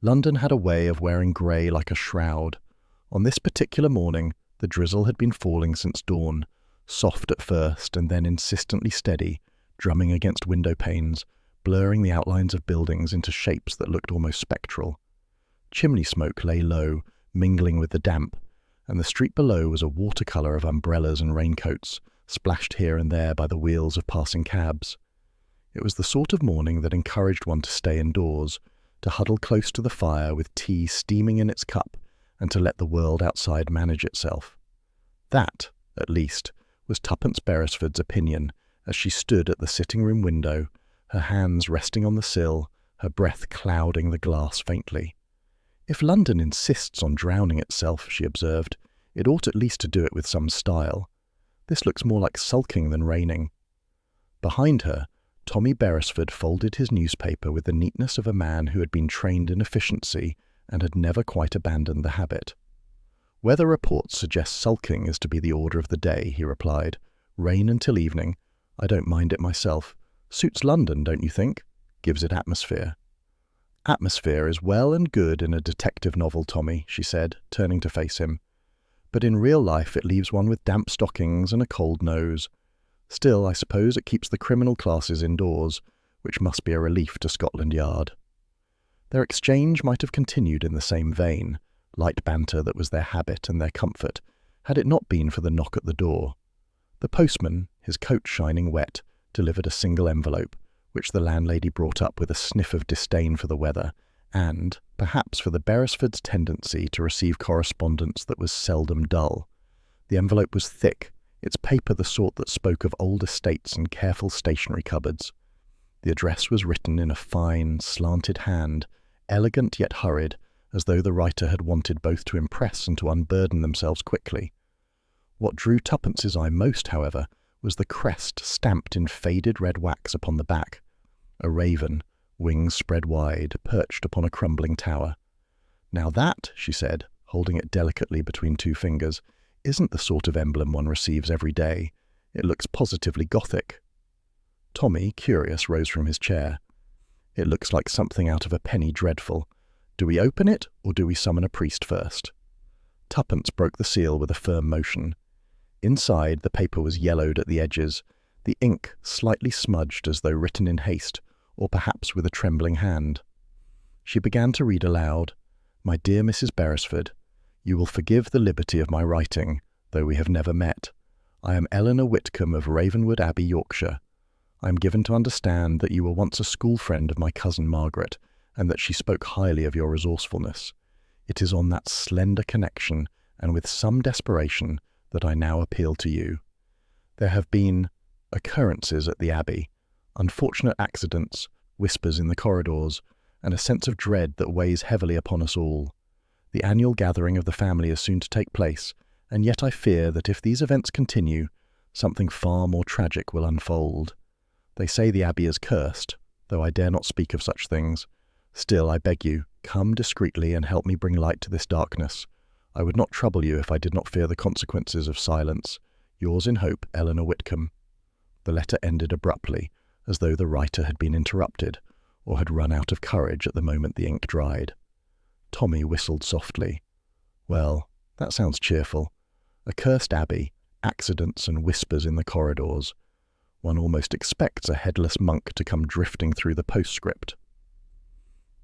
London had a way of wearing grey like a shroud. On this particular morning, the drizzle had been falling since dawn, soft at first and then insistently steady, drumming against window panes, blurring the outlines of buildings into shapes that looked almost spectral. Chimney smoke lay low, mingling with the damp, and the street below was a watercolour of umbrellas and raincoats, splashed here and there by the wheels of passing cabs. It was the sort of morning that encouraged one to stay indoors, to huddle close to the fire with tea steaming in its cup, and to let the world outside manage itself. That, at least, was Tuppence Beresford's opinion as she stood at the sitting-room window, her hands resting on the sill, her breath clouding the glass faintly. "If London insists on drowning itself," she observed, "it ought at least to do it with some style. This looks more like sulking than raining." Behind her, Tommy Beresford folded his newspaper with the neatness of a man who had been trained in efficiency and had never quite abandoned the habit. "Weather reports suggest sulking is to be the order of the day," he replied. "Rain until evening. I don't mind it myself. Suits London, don't you think? Gives it atmosphere." "Atmosphere is well and good in a detective novel, Tommy," she said, turning to face him. "But in real life it leaves one with damp stockings and a cold nose. Still, I suppose it keeps the criminal classes indoors, which must be a relief to Scotland Yard." Their exchange might have continued in the same vein, light banter that was their habit and their comfort, had it not been for the knock at the door. The postman, his coat shining wet, delivered a single envelope, which the landlady brought up with a sniff of disdain for the weather, and, perhaps for the Beresfords' tendency to receive correspondence that was seldom dull. The envelope was thick, its paper the sort that spoke of old estates and careful stationery cupboards. The address was written in a fine, slanted hand, elegant yet hurried, as though the writer had wanted both to impress and to unburden themselves quickly. What drew Tuppence's eye most, however, was the crest stamped in faded red wax upon the back. A raven, wings spread wide, perched upon a crumbling tower. "Now that," she said, holding it delicately between two fingers, "isn't the sort of emblem one receives every day. It looks positively Gothic." Tommy, curious, rose from his chair. "It looks like something out of a penny dreadful. Do we open it, or do we summon a priest first?" Tuppence broke the seal with a firm motion. Inside, the paper was yellowed at the edges, the ink slightly smudged as though written in haste, or perhaps with a trembling hand. She began to read aloud. "My dear Mrs. Beresford, you will forgive the liberty of my writing, though we have never met. I am Eleanor Whitcomb of Ravenwood Abbey, Yorkshire. I am given to understand that you were once a school friend of my cousin Margaret, and that she spoke highly of your resourcefulness. It is on that slender connection, and with some desperation, that I now appeal to you. There have been occurrences at the Abbey, unfortunate accidents, whispers in the corridors, and a sense of dread that weighs heavily upon us all. The annual gathering of the family is soon to take place, and yet I fear that if these events continue, something far more tragic will unfold. They say the Abbey is cursed, though I dare not speak of such things. Still, I beg you, come discreetly and help me bring light to this darkness. I would not trouble you if I did not fear the consequences of silence. Yours in hope, Eleanor Whitcomb." The letter ended abruptly, as though the writer had been interrupted, or had run out of courage at the moment the ink dried. Tommy whistled softly. "Well, that sounds cheerful. A cursed abbey, accidents and whispers in the corridors. One almost expects a headless monk to come drifting through the postscript."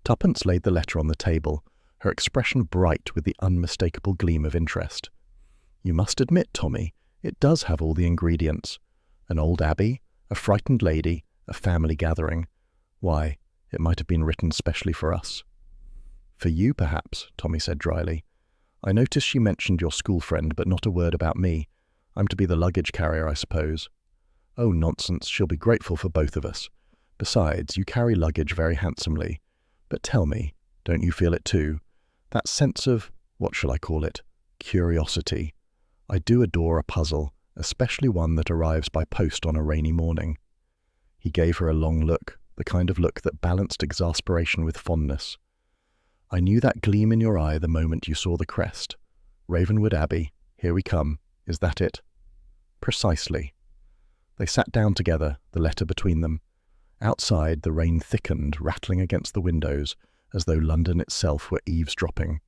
Tuppence laid the letter on the table, her expression bright with the unmistakable gleam of interest. "You must admit, Tommy, it does have all the ingredients. An old abbey, a frightened lady, a family gathering. Why, it might have been written specially for us." "For you, perhaps," Tommy said dryly. "I noticed she mentioned your school friend, but not a word about me. I'm to be the luggage carrier, I suppose." "Oh, nonsense, she'll be grateful for both of us. Besides, you carry luggage very handsomely. But tell me, don't you feel it too? That sense of, what shall I call it, curiosity. I do adore a puzzle, especially one that arrives by post on a rainy morning." He gave her a long look, the kind of look that balanced exasperation with fondness. "I knew that gleam in your eye the moment you saw the crest. Ravenwood Abbey, here we come. Is that it?" "Precisely." They sat down together, the letter between them. Outside, the rain thickened, rattling against the windows, as though London itself were eavesdropping.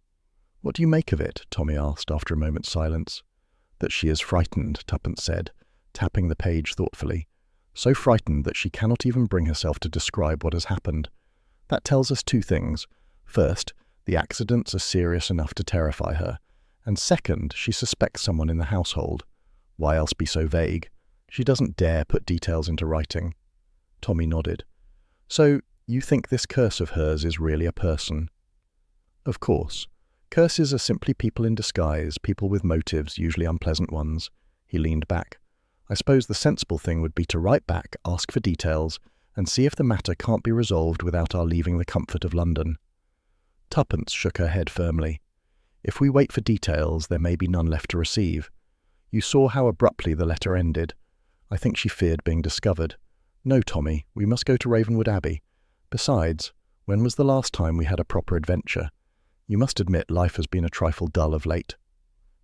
"What do you make of it?" Tommy asked after a moment's silence. "That she is frightened," Tuppence said, tapping the page thoughtfully. "So frightened that she cannot even bring herself to describe what has happened. That tells us two things. First, the accidents are serious enough to terrify her. And second, she suspects someone in the household. Why else be so vague? She doesn't dare put details into writing." Tommy nodded. "So, you think this curse of hers is really a person?" "Of course. Curses are simply people in disguise, people with motives, usually unpleasant ones." He leaned back. "I suppose the sensible thing would be to write back, ask for details, and see if the matter can't be resolved without our leaving the comfort of London." Tuppence shook her head firmly. "If we wait for details, there may be none left to receive. You saw how abruptly the letter ended. I think she feared being discovered. No, Tommy, we must go to Ravenwood Abbey. Besides, when was the last time we had a proper adventure? You must admit life has been a trifle dull of late."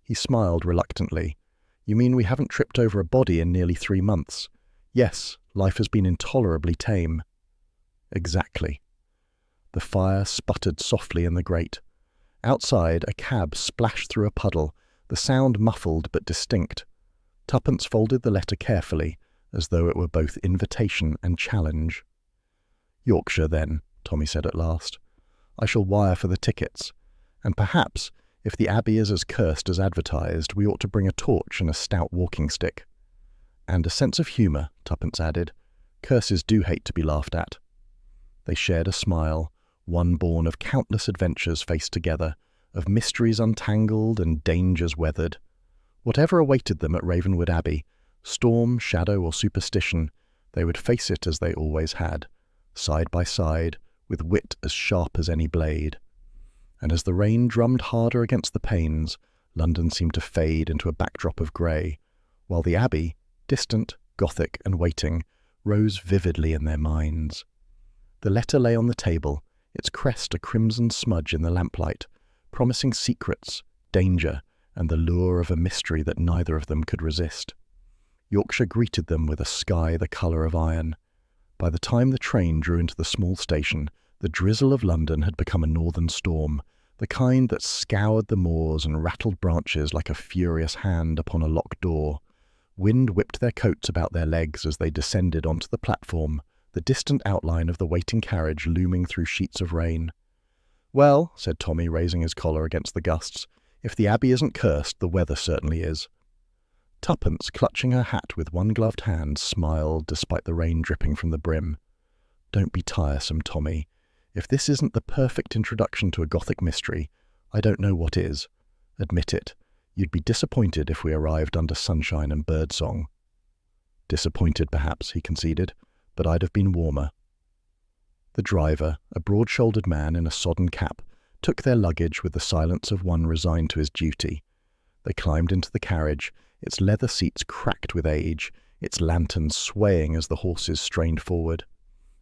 He smiled reluctantly. "You mean we haven't tripped over a body in nearly 3 months? Yes, life has been intolerably tame." "Exactly." The fire sputtered softly in the grate. Outside, a cab splashed through a puddle, the sound muffled but distinct. Tuppence folded the letter carefully, as though it were both invitation and challenge. "Yorkshire, then," Tommy said at last. "I shall wire for the tickets. And perhaps, if the Abbey is as cursed as advertised, we ought to bring a torch and a stout walking stick." "And a sense of humour," Tuppence added. "Curses do hate to be laughed at." They shared a smile, one born of countless adventures faced together, of mysteries untangled and dangers weathered. Whatever awaited them at Ravenwood Abbey, storm, shadow, or superstition, they would face it as they always had, side by side, with wit as sharp as any blade. And as the rain drummed harder against the panes, London seemed to fade into a backdrop of grey, while the Abbey, distant, Gothic, and waiting, rose vividly in their minds. The letter lay on the table, its crest a crimson smudge in the lamplight, promising secrets, danger, and the lure of a mystery that neither of them could resist. Yorkshire greeted them with a sky the colour of iron. By the time the train drew into the small station, the drizzle of London had become a northern storm, the kind that scoured the moors and rattled branches like a furious hand upon a locked door. Wind whipped their coats about their legs as they descended onto the platform, the distant outline of the waiting carriage looming through sheets of rain. "Well," said Tommy, raising his collar against the gusts, "if the Abbey isn't cursed, the weather certainly is." Tuppence, clutching her hat with one gloved hand, smiled despite the rain dripping from the brim. "Don't be tiresome, Tommy. If this isn't the perfect introduction to a Gothic mystery, I don't know what is. Admit it. You'd be disappointed if we arrived under sunshine and birdsong." "Disappointed, perhaps," he conceded, "but I'd have been warmer." The driver, a broad-shouldered man in a sodden cap, took their luggage with the silence of one resigned to his duty. They climbed into the carriage, its leather seats cracked with age, its lanterns swaying as the horses strained forward.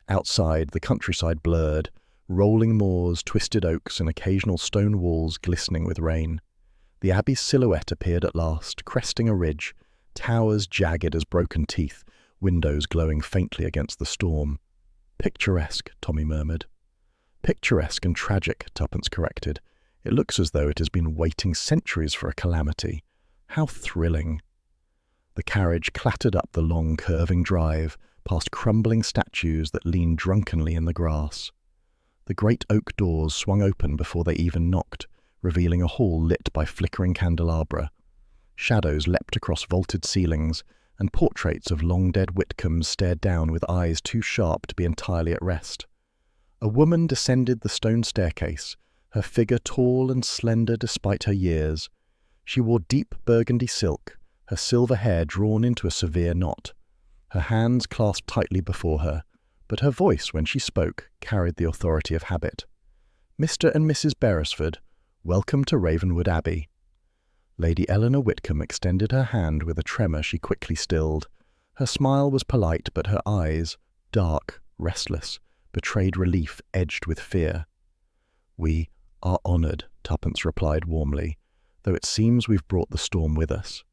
Outside, the countryside blurred, rolling moors, twisted oaks, and occasional stone walls glistening with rain. The Abbey's silhouette appeared at last, cresting a ridge, towers jagged as broken teeth, windows glowing faintly against the storm. "Picturesque," Tommy murmured. "Picturesque and tragic," Tuppence corrected. "It looks as though it has been waiting centuries for a calamity. How thrilling." The carriage clattered up the long, curving drive, past crumbling statues that leaned drunkenly in the grass. The great oak doors swung open before they even knocked, revealing a hall lit by flickering candelabra. Shadows leapt across vaulted ceilings, and portraits of long-dead Whitcombes stared down with eyes too sharp to be entirely at rest. A woman descended the stone staircase, her figure tall and slender despite her years. She wore deep burgundy silk, her silver hair drawn into a severe knot. Her hands clasped tightly before her, but her voice, when she spoke, carried the authority of habit. "Mr. and Mrs. Beresford, welcome to Ravenwood Abbey." Lady Eleanor Whitcomb extended her hand with a tremor she quickly stilled. Her smile was polite, but her eyes, dark, restless, betrayed relief edged with fear. "We are honoured," Tuppence replied warmly, "though it seems we've brought the storm with us."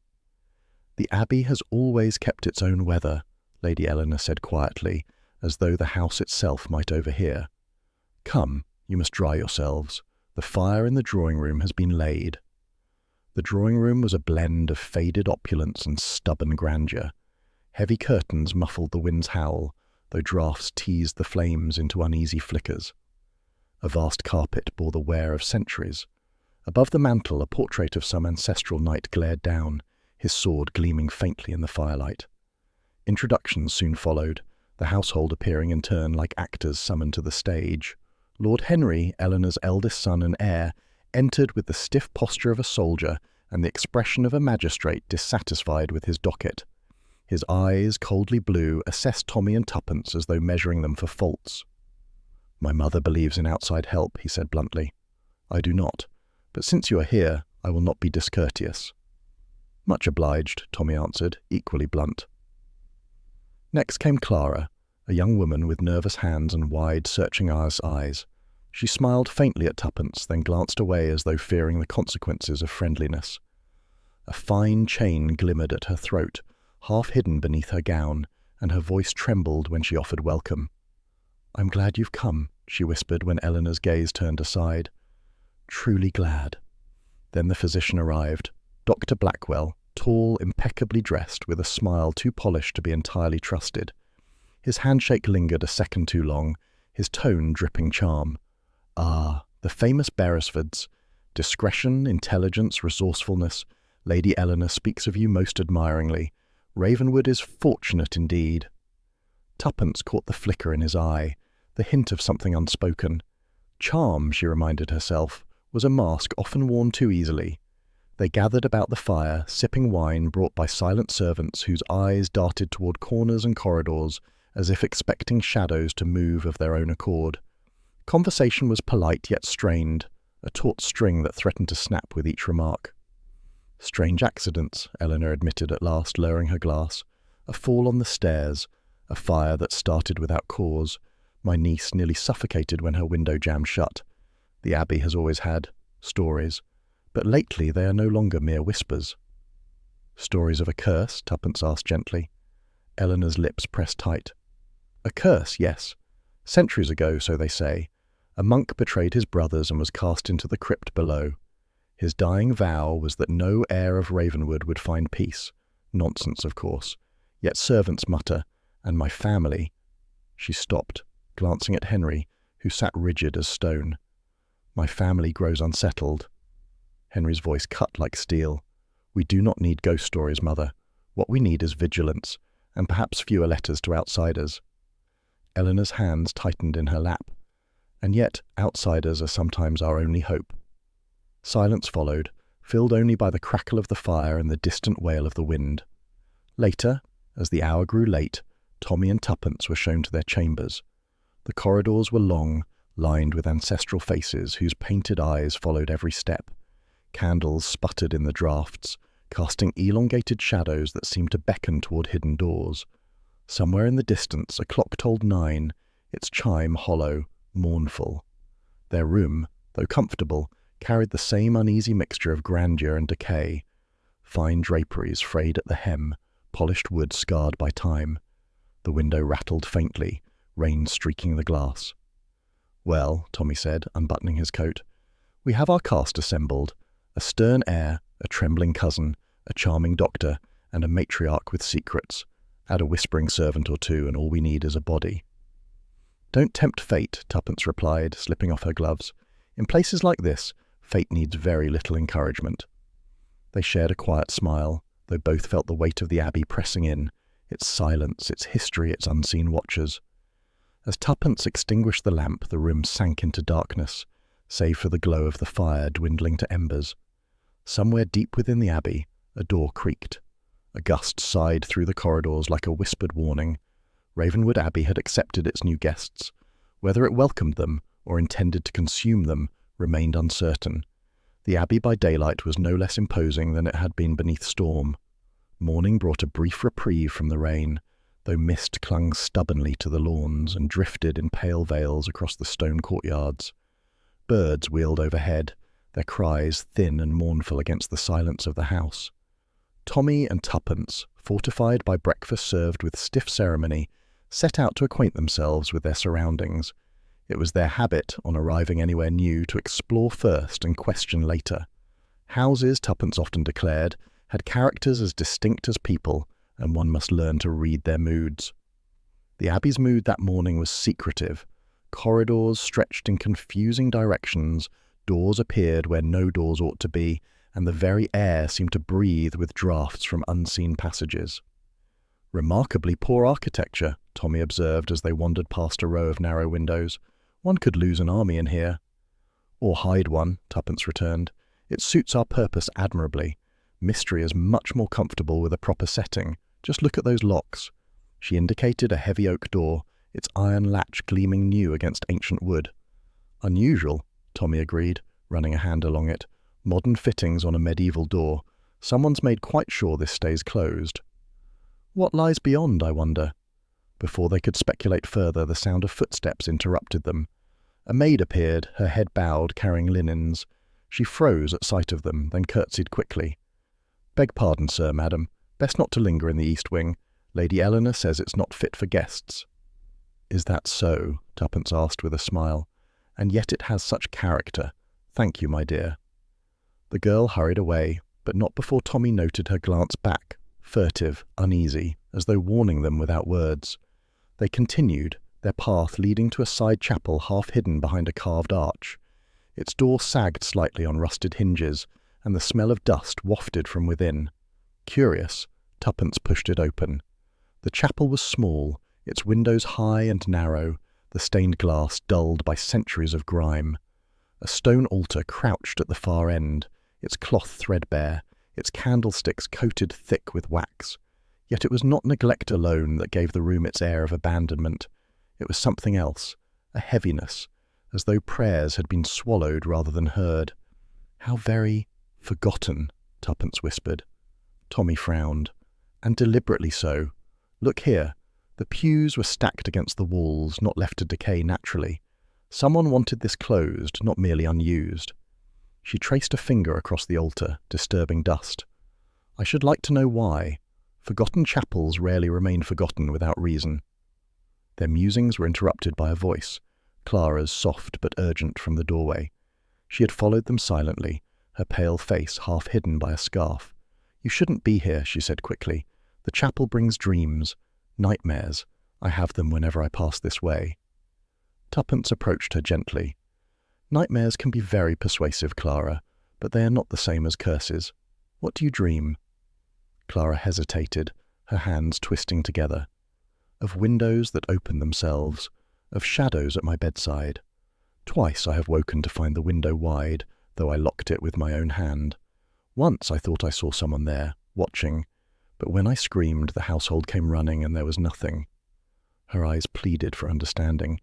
"The Abbey has always kept its own weather," Lady Eleanor said quietly, as though the house itself might overhear. "Come, You must dry yourselves. The fire in the drawing room has been laid." The drawing room was a blend of faded opulence and stubborn grandeur. Heavy curtains muffled the wind's howl, though draughts teased the flames into uneasy flickers. A vast carpet bore the wear of centuries. Above the mantel, a portrait of some ancestral knight glared down, his sword gleaming faintly in the firelight. Introductions soon followed, the household appearing in turn like actors summoned to the stage. Lord Henry, Eleanor's eldest son and heir, entered with the stiff posture of a soldier and the expression of a magistrate dissatisfied with his docket. His eyes, coldly blue, assessed Tommy and Tuppence as though measuring them for faults. "My mother believes in outside help," he said bluntly. "I do not, but since you are here, I will not be discourteous." "Much obliged," Tommy answered, equally blunt. Next came Clara, a young woman with nervous hands and wide, searching eyes. She smiled faintly at Tuppence, then glanced away as though fearing the consequences of friendliness. A fine chain glimmered at her throat, half hidden beneath her gown, and her voice trembled when she offered welcome. "I'm glad you've come," she whispered when Eleanor's gaze turned aside. "Truly glad." Then the physician arrived, Dr. Blackwell, tall, impeccably dressed, with a smile too polished to be entirely trusted. His handshake lingered a second too long, his tone dripping charm. Ah, the famous Beresfords. Discretion, intelligence, resourcefulness. Lady Eleanor speaks of you most admiringly. Ravenwood is fortunate indeed. Tuppence caught the flicker in his eye, the hint of something unspoken. Charm, she reminded herself, was a mask often worn too easily. They gathered about the fire, sipping wine brought by silent servants whose eyes darted toward corners and corridors as if expecting shadows to move of their own accord. Conversation was polite yet strained, a taut string that threatened to snap with each remark. "Strange accidents," Eleanor admitted at last, lowering her glass. "A fall on the stairs, a fire that started without cause. My niece nearly suffocated when her window jammed shut. The Abbey has always had stories, but lately they are no longer mere whispers." "Stories of a curse?" Tuppence asked gently. Eleanor's lips pressed tight. "A curse, yes. Centuries ago, so they say, a monk betrayed his brothers and was cast into the crypt below. His dying vow was that no heir of Ravenwood would find peace. Nonsense, of course. Yet servants mutter, and my family—" She stopped, glancing at Henry, who sat rigid as stone. "My family grows unsettled." Henry's voice cut like steel. "We do not need ghost stories, Mother. What we need is vigilance, and perhaps fewer letters to outsiders." Eleanor's hands tightened in her lap. "And yet, outsiders are sometimes our only hope." Silence followed, filled only by the crackle of the fire and the distant wail of the wind. Later, as the hour grew late, Tommy and Tuppence were shown to their chambers. The corridors were long, lined with ancestral faces whose painted eyes followed every step. Candles sputtered in the draughts, casting elongated shadows that seemed to beckon toward hidden doors. Somewhere in the distance a clock told 9, its chime hollow, mournful. Their room, though comfortable, carried the same uneasy mixture of grandeur and decay. Fine draperies frayed at the hem, polished wood scarred by time. The window rattled faintly, rain streaking the glass. "Well," Tommy said, unbuttoning his coat, "we have our cast assembled. A stern heir, a trembling cousin, a charming doctor, and a matriarch with secrets. Add a whispering servant or two, and all we need is a body." "Don't tempt fate," Tuppence replied, slipping off her gloves. "In places like this, fate needs very little encouragement." They shared a quiet smile, though both felt the weight of the Abbey pressing in, its silence, its history, its unseen watchers. As Tuppence extinguished the lamp, the room sank into darkness, save for the glow of the fire dwindling to embers. Somewhere deep within the Abbey, a door creaked. A gust sighed through the corridors like a whispered warning. Ravenwood Abbey had accepted its new guests. Whether it welcomed them or intended to consume them remained uncertain. The Abbey by daylight was no less imposing than it had been beneath storm. Morning brought a brief reprieve from the rain, though mist clung stubbornly to the lawns and drifted in pale veils across the stone courtyards. Birds wheeled overhead, their cries thin and mournful against the silence of the house. Tommy and Tuppence, fortified by breakfast served with stiff ceremony, set out to acquaint themselves with their surroundings. It was their habit, on arriving anywhere new, to explore first and question later. Houses, Tuppence often declared, had characters as distinct as people, and one must learn to read their moods. The Abbey's mood that morning was secretive. Corridors stretched in confusing directions, doors appeared where no doors ought to be, and the very air seemed to breathe with draughts from unseen passages. "Remarkably poor architecture," Tommy observed as they wandered past a row of narrow windows. "One could lose an army in here." "Or hide one," Tuppence returned. "It suits our purpose admirably. Mystery is much more comfortable with a proper setting. Just look at those locks." She indicated a heavy oak door, its iron latch gleaming new against ancient wood. "Unusual," Tommy agreed, running a hand along it. "Modern fittings on a medieval door. Someone's made quite sure this stays closed." "What lies beyond, I wonder?" Before they could speculate further, the sound of footsteps interrupted them. A maid appeared, her head bowed, carrying linens. She froze at sight of them, then curtsied quickly. "Beg pardon, sir, madam. Best not to linger in the east wing. Lady Eleanor says it's not fit for guests." "Is that so?" Tuppence asked with a smile. "And yet it has such character. Thank you, my dear." The girl hurried away, but not before Tommy noted her glance back, furtive, uneasy, as though warning them without words. They continued, their path leading to a side chapel half hidden behind a carved arch. Its door sagged slightly on rusted hinges, and the smell of dust wafted from within. Curious, Tuppence pushed it open. The chapel was small, its windows high and narrow, the stained glass dulled by centuries of grime. A stone altar crouched at the far end, its cloth threadbare, its candlesticks coated thick with wax. Yet it was not neglect alone that gave the room its air of abandonment. It was something else, a heaviness, as though prayers had been swallowed rather than heard. "How very forgotten," Tuppence whispered. Tommy frowned. "And deliberately so. Look here. The pews were stacked against the walls, not left to decay naturally. Someone wanted this closed, not merely unused." She traced a finger across the altar, disturbing dust. "I should like to know why. Forgotten chapels rarely remain forgotten without reason." Their musings were interrupted by a voice, Clara's, soft but urgent, from the doorway. She had followed them silently, her pale face half hidden by a scarf. "You shouldn't be here," she said quickly. "The chapel brings dreams, nightmares. I have them whenever I pass this way." Tuppence approached her gently. "Nightmares can be very persuasive, Clara, but they are not the same as curses. What do you dream?" Clara hesitated, her hands twisting together. "Of windows that open themselves, of shadows at my bedside. Twice I have woken to find the window wide, though I locked it with my own hand. Once I thought I saw someone there, watching, but when I screamed, the household came running and there was nothing." Her eyes pleaded for understanding.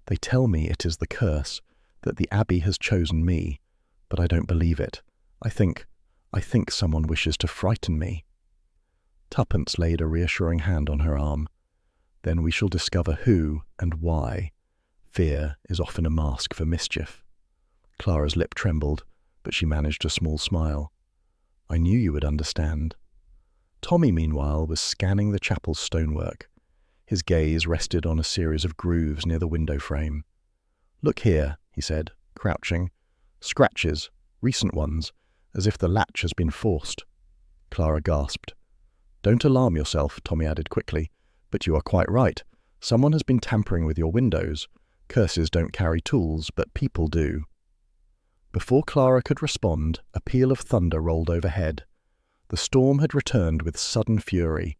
"They tell me it is the curse, that the Abbey has chosen me, but I don't believe it. I think someone wishes to frighten me." Tuppence laid a reassuring hand on her arm. "Then we shall discover who and why. Fear is often a mask for mischief." Clara's lip trembled, but she managed a small smile. "I knew you would understand." Tommy, meanwhile, was scanning the chapel's stonework. His gaze rested on a series of grooves near the window frame. "Look here," he said, crouching. "Scratches, recent ones, as if the latch has been forced." Clara gasped. "Don't alarm yourself," Tommy added quickly, "but you are quite right. Someone has been tampering with your windows. Curses don't carry tools, but people do." Before Clara could respond, a peal of thunder rolled overhead. The storm had returned with sudden fury.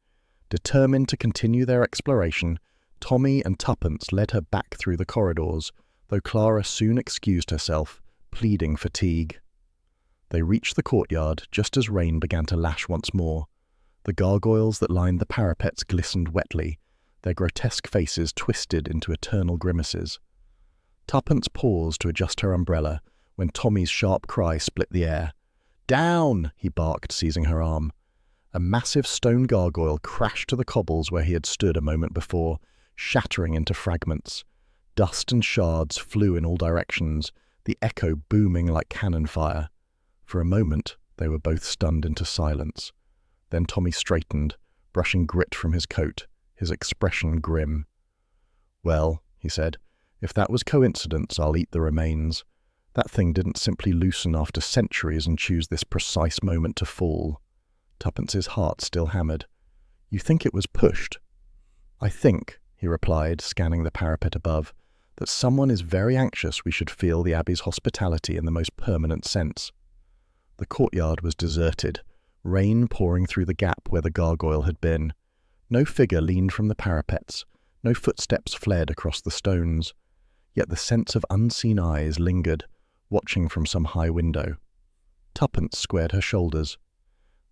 Determined to continue their exploration, Tommy and Tuppence led her back through the corridors, though Clara soon excused herself, pleading fatigue. They reached the courtyard just as rain began to lash once more. The gargoyles that lined the parapets glistened wetly, their grotesque faces twisted into eternal grimaces. Tuppence paused to adjust her umbrella when Tommy's sharp cry split the air. "Down!" he barked, seizing her arm. A massive stone gargoyle crashed to the cobbles where he had stood a moment before, shattering into fragments. Dust and shards flew in all directions, the echo booming like cannon fire. For a moment, they were both stunned into silence. Then Tommy straightened, brushing grit from his coat, his expression grim. "Well," he said, If that was coincidence, I'll eat the remains. That thing didn't simply loosen after centuries and choose this precise moment to fall. Tuppence's heart still hammered. You think it was pushed? I think, he replied, scanning the parapet above, that someone is very anxious we should feel the Abbey's hospitality in the most permanent sense. The courtyard was deserted, rain pouring through the gap where the gargoyle had been. No figure leaned from the parapets, no footsteps fled across the stones. Yet the sense of unseen eyes lingered, watching from some high window. Tuppence squared her shoulders.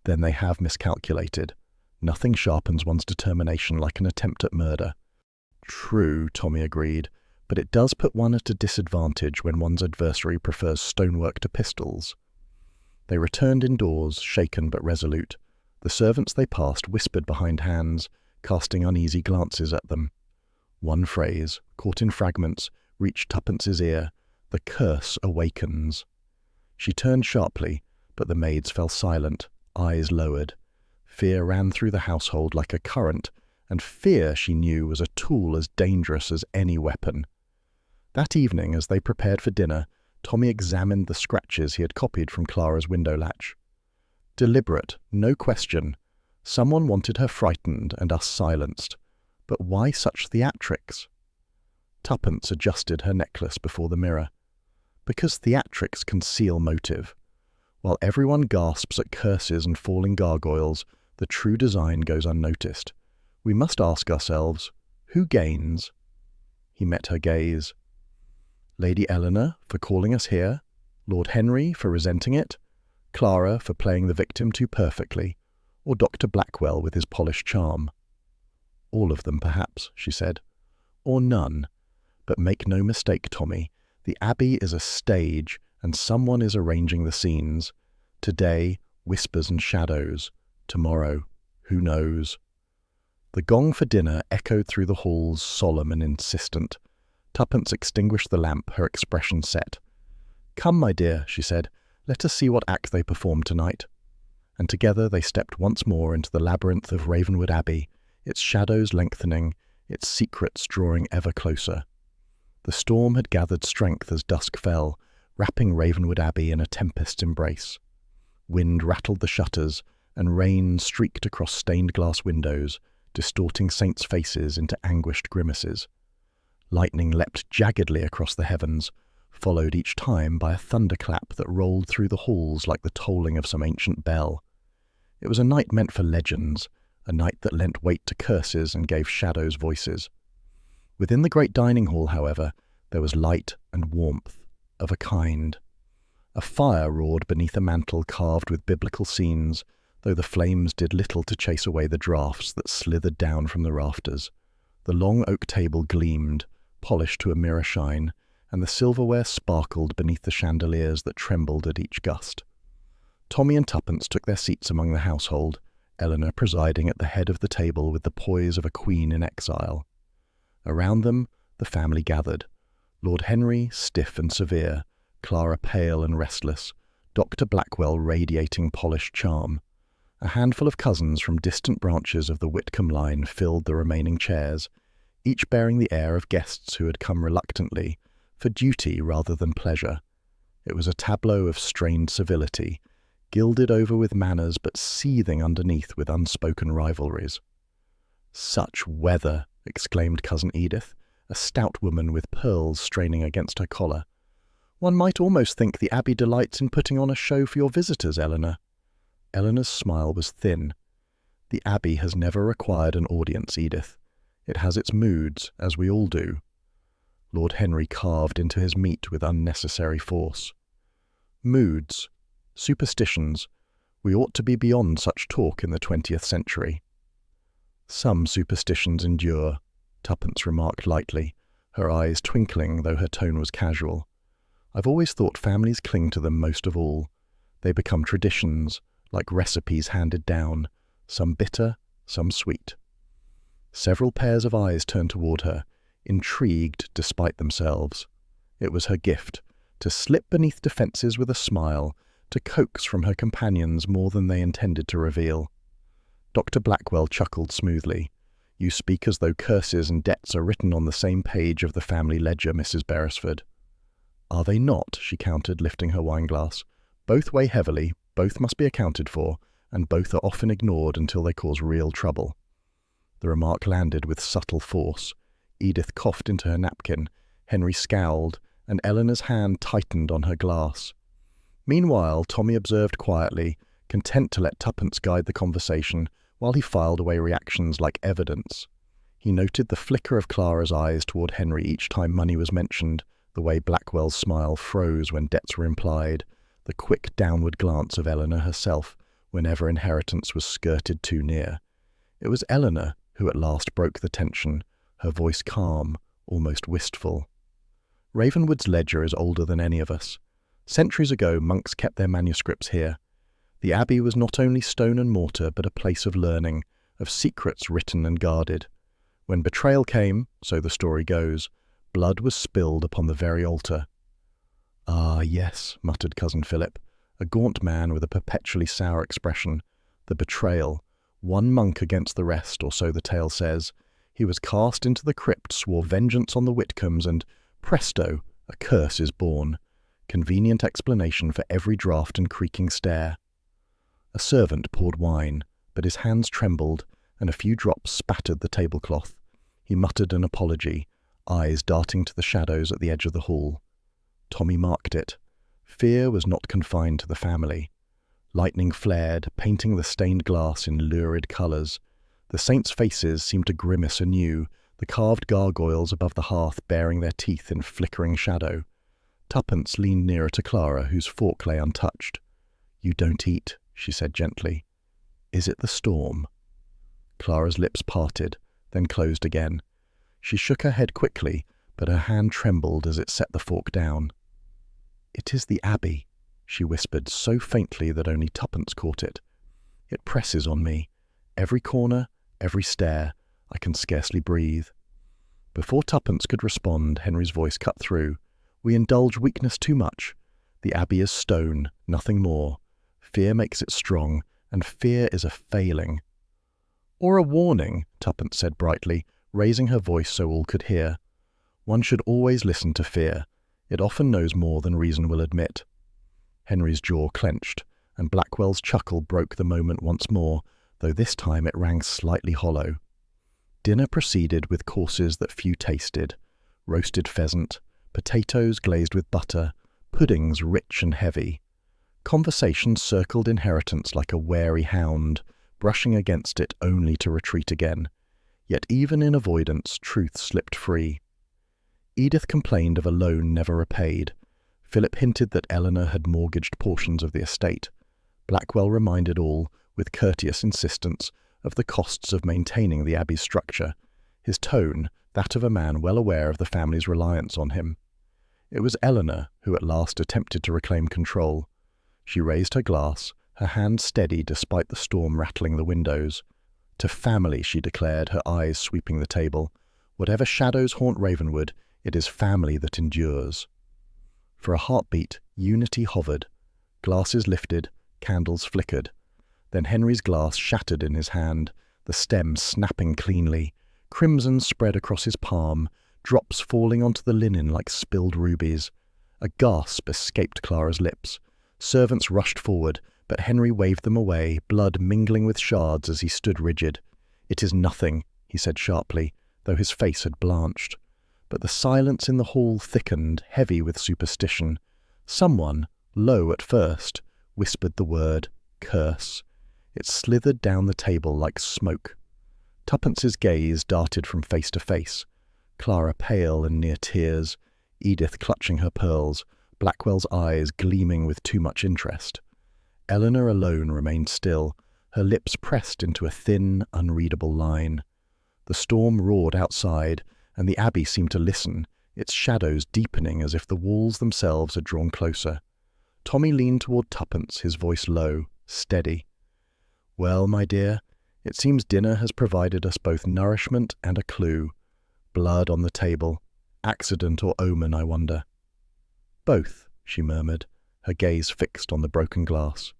Then they have miscalculated. Nothing sharpens one's determination like an attempt at murder. True, Tommy agreed, but it does put one at a disadvantage when one's adversary prefers stonework to pistols. They returned indoors, shaken but resolute. The servants they passed whispered behind hands, casting uneasy glances at them. One phrase, caught in fragments, reached Tuppence's ear. The curse awakens. She turned sharply, but the maids fell silent, eyes lowered. Fear ran through the household like a current, and fear, she knew, was a tool as dangerous as any weapon. That evening, as they prepared for dinner, Tommy examined the scratches he had copied from Clara's window latch. Deliberate, no question. Someone wanted her frightened and us silenced. But why such theatrics? Tuppence adjusted her necklace before the mirror. Because theatrics conceal motive. While everyone gasps at curses and falling gargoyles, the true design goes unnoticed. We must ask ourselves, who gains? He met her gaze. Lady Eleanor for calling us here, Lord Henry for resenting it, Clara for playing the victim too perfectly, or Dr. Blackwell with his polished charm. All of them, perhaps, she said. Or none. But make no mistake, Tommy, the Abbey is a stage, and someone is arranging the scenes. Today, whispers and shadows. Tomorrow, who knows? The gong for dinner echoed through the halls, solemn and insistent. Tuppence extinguished the lamp, her expression set. Come, my dear, she said, let us see what act they perform tonight. And together they stepped once more into the labyrinth of Ravenwood Abbey, its shadows lengthening, its secrets drawing ever closer. The storm had gathered strength as dusk fell, wrapping Ravenwood Abbey in a tempest's embrace. Wind rattled the shutters, and rain streaked across stained-glass windows, distorting saints' faces into anguished grimaces. Lightning leapt jaggedly across the heavens, followed each time by a thunderclap that rolled through the halls like the tolling of some ancient bell. It was a night meant for legends, a night that lent weight to curses and gave shadows voices. Within the great dining hall, however, there was light and warmth, of a kind. A fire roared beneath a mantel carved with biblical scenes, though the flames did little to chase away the draughts that slithered down from the rafters. The long oak table gleamed, polished to a mirror shine, and the silverware sparkled beneath the chandeliers that trembled at each gust. Tommy and Tuppence took their seats among the household, Eleanor presiding at the head of the table with the poise of a queen in exile. Around them, the family gathered. Lord Henry, stiff and severe, Clara pale and restless, Dr. Blackwell radiating polished charm. A handful of cousins from distant branches of the Whitcomb line filled the remaining chairs, each bearing the air of guests who had come reluctantly, for duty rather than pleasure. It was a tableau of strained civility, gilded over with manners but seething underneath with unspoken rivalries. "Such weather!" exclaimed Cousin Edith, a stout woman with pearls straining against her collar. "One might almost think the Abbey delights in putting on a show for your visitors, Eleanor." Eleanor's smile was thin. "The Abbey has never required an audience, Edith. It has its moods, as we all do." Lord Henry carved into his meat with unnecessary force. "Moods. Superstitions. We ought to be beyond such talk in the 20th century." "Some superstitions endure," Tuppence remarked lightly, her eyes twinkling though her tone was casual. "I've always thought families cling to them most of all. They become traditions, like recipes handed down, some bitter, some sweet." Several pairs of eyes turned toward her, intrigued despite themselves. It was her gift, to slip beneath defences with a smile, to coax from her companions more than they intended to reveal. Dr. Blackwell chuckled smoothly. You speak as though curses and debts are written on the same page of the family ledger, Mrs. Beresford. Are they not? She countered, lifting her wineglass. Both weigh heavily, both must be accounted for, and both are often ignored until they cause real trouble. The remark landed with subtle force. Edith coughed into her napkin, Henry scowled, and Eleanor's hand tightened on her glass. Meanwhile, Tommy observed quietly, content to let Tuppence guide the conversation while he filed away reactions like evidence. He noted the flicker of Clara's eyes toward Henry each time money was mentioned, the way Blackwell's smile froze when debts were implied, the quick downward glance of Eleanor herself whenever inheritance was skirted too near. It was Eleanor who at last broke the tension, her voice calm, almost wistful. Ravenwood's ledger is older than any of us. Centuries ago, monks kept their manuscripts here. The abbey was not only stone and mortar, but a place of learning, of secrets written and guarded. When betrayal came, so the story goes, blood was spilled upon the very altar. "Ah, yes," muttered Cousin Philip, a gaunt man with a perpetually sour expression. "The betrayal. One monk against the rest, or so the tale says. He was cast into the crypt, swore vengeance on the Whitcombes, and, presto, a curse is born. Convenient explanation for every draught and creaking stair." A servant poured wine, but his hands trembled, and a few drops spattered the tablecloth. He muttered an apology, eyes darting to the shadows at the edge of the hall. Tommy marked it. Fear was not confined to the family. Lightning flared, painting the stained glass in lurid colours. The saints' faces seemed to grimace anew, the carved gargoyles above the hearth baring their teeth in flickering shadow. Tuppence leaned nearer to Clara, whose fork lay untouched. "You don't eat," she said gently. "Is it the storm?" Clara's lips parted, then closed again. She shook her head quickly, but her hand trembled as it set the fork down. "It is the Abbey," she whispered so faintly that only Tuppence caught it. "It presses on me. Every corner, every stair. I can scarcely breathe." Before Tuppence could respond, Henry's voice cut through. "We indulge weakness too much. The Abbey is stone, nothing more. Fear makes it strong, and fear is a failing." "Or a warning," Tuppence said brightly, raising her voice so all could hear. "One should always listen to fear. It often knows more than reason will admit." Henry's jaw clenched, and Blackwell's chuckle broke the moment once more, though this time it rang slightly hollow. Dinner proceeded with courses that few tasted: roasted pheasant, potatoes glazed with butter, puddings rich and heavy. Conversation circled inheritance like a wary hound, brushing against it only to retreat again. Yet even in avoidance, truth slipped free. Edith complained of a loan never repaid. Philip hinted that Eleanor had mortgaged portions of the estate. Blackwell reminded all, with courteous insistence, of the costs of maintaining the Abbey's structure, his tone that of a man well aware of the family's reliance on him. It was Eleanor who at last attempted to reclaim control. She raised her glass, her hand steady despite the storm rattling the windows. "To family," she declared, her eyes sweeping the table. "Whatever shadows haunt Ravenwood, it is family that endures." For a heartbeat, unity hovered. Glasses lifted, candles flickered. Then Henry's glass shattered in his hand, the stem snapping cleanly. Crimson spread across his palm, drops falling onto the linen like spilled rubies. A gasp escaped Clara's lips. Servants rushed forward, but Henry waved them away, blood mingling with shards as he stood rigid. "It is nothing," he said sharply, though his face had blanched. But the silence in the hall thickened, heavy with superstition. Someone, low at first, whispered the word, "curse." It slithered down the table like smoke. Tuppence's gaze darted from face to face. Clara pale and near tears, Edith clutching her pearls, Blackwell's eyes gleaming with too much interest. Eleanor alone remained still, her lips pressed into a thin, unreadable line. The storm roared outside, and the Abbey seemed to listen, its shadows deepening as if the walls themselves had drawn closer. Tommy leaned toward Tuppence, his voice low, steady. "Well, my dear, it seems dinner has provided us both nourishment and a clue. Blood on the table. Accident or omen, I wonder." "Both," she murmured, her gaze fixed on the broken glass.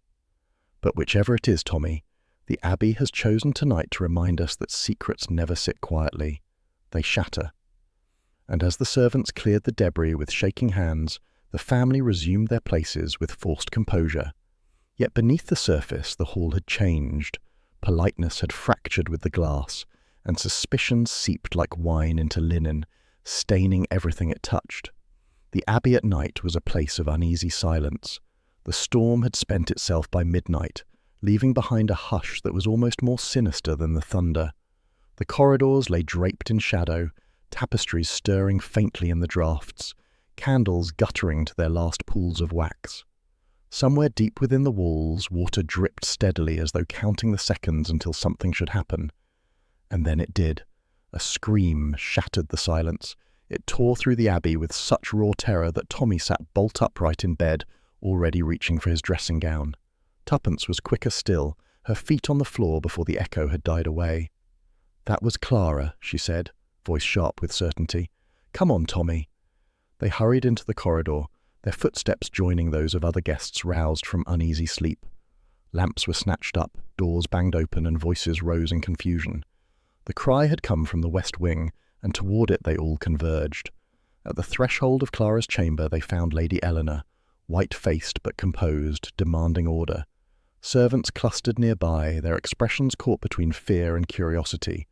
"But whichever it is, Tommy, The Abbey has chosen tonight to remind us that secrets never sit quietly. They shatter. And as the servants cleared the debris with shaking hands, the family resumed their places with forced composure. Yet beneath the surface, the hall had changed. Politeness had fractured with the glass, and suspicion seeped like wine into linen, staining everything it touched. The Abbey at night was a place of uneasy silence. The storm had spent itself by midnight, leaving behind a hush that was almost more sinister than the thunder. The corridors lay draped in shadow, tapestries stirring faintly in the draughts, candles guttering to their last pools of wax. Somewhere deep within the walls, water dripped steadily as though counting the seconds until something should happen. And then it did. A scream shattered the silence. It tore through the Abbey with such raw terror that Tommy sat bolt upright in bed, already reaching for his dressing gown. Tuppence was quicker still, her feet on the floor before the echo had died away. "That was Clara," she said, voice sharp with certainty. "Come on, Tommy." They hurried into the corridor, their footsteps joining those of other guests roused from uneasy sleep. Lamps were snatched up, doors banged open, and voices rose in confusion. The cry had come from the west wing, and toward it they all converged. At the threshold of Clara's chamber they found Lady Eleanor, white-faced but composed, demanding order. Servants clustered nearby, their expressions caught between fear and curiosity.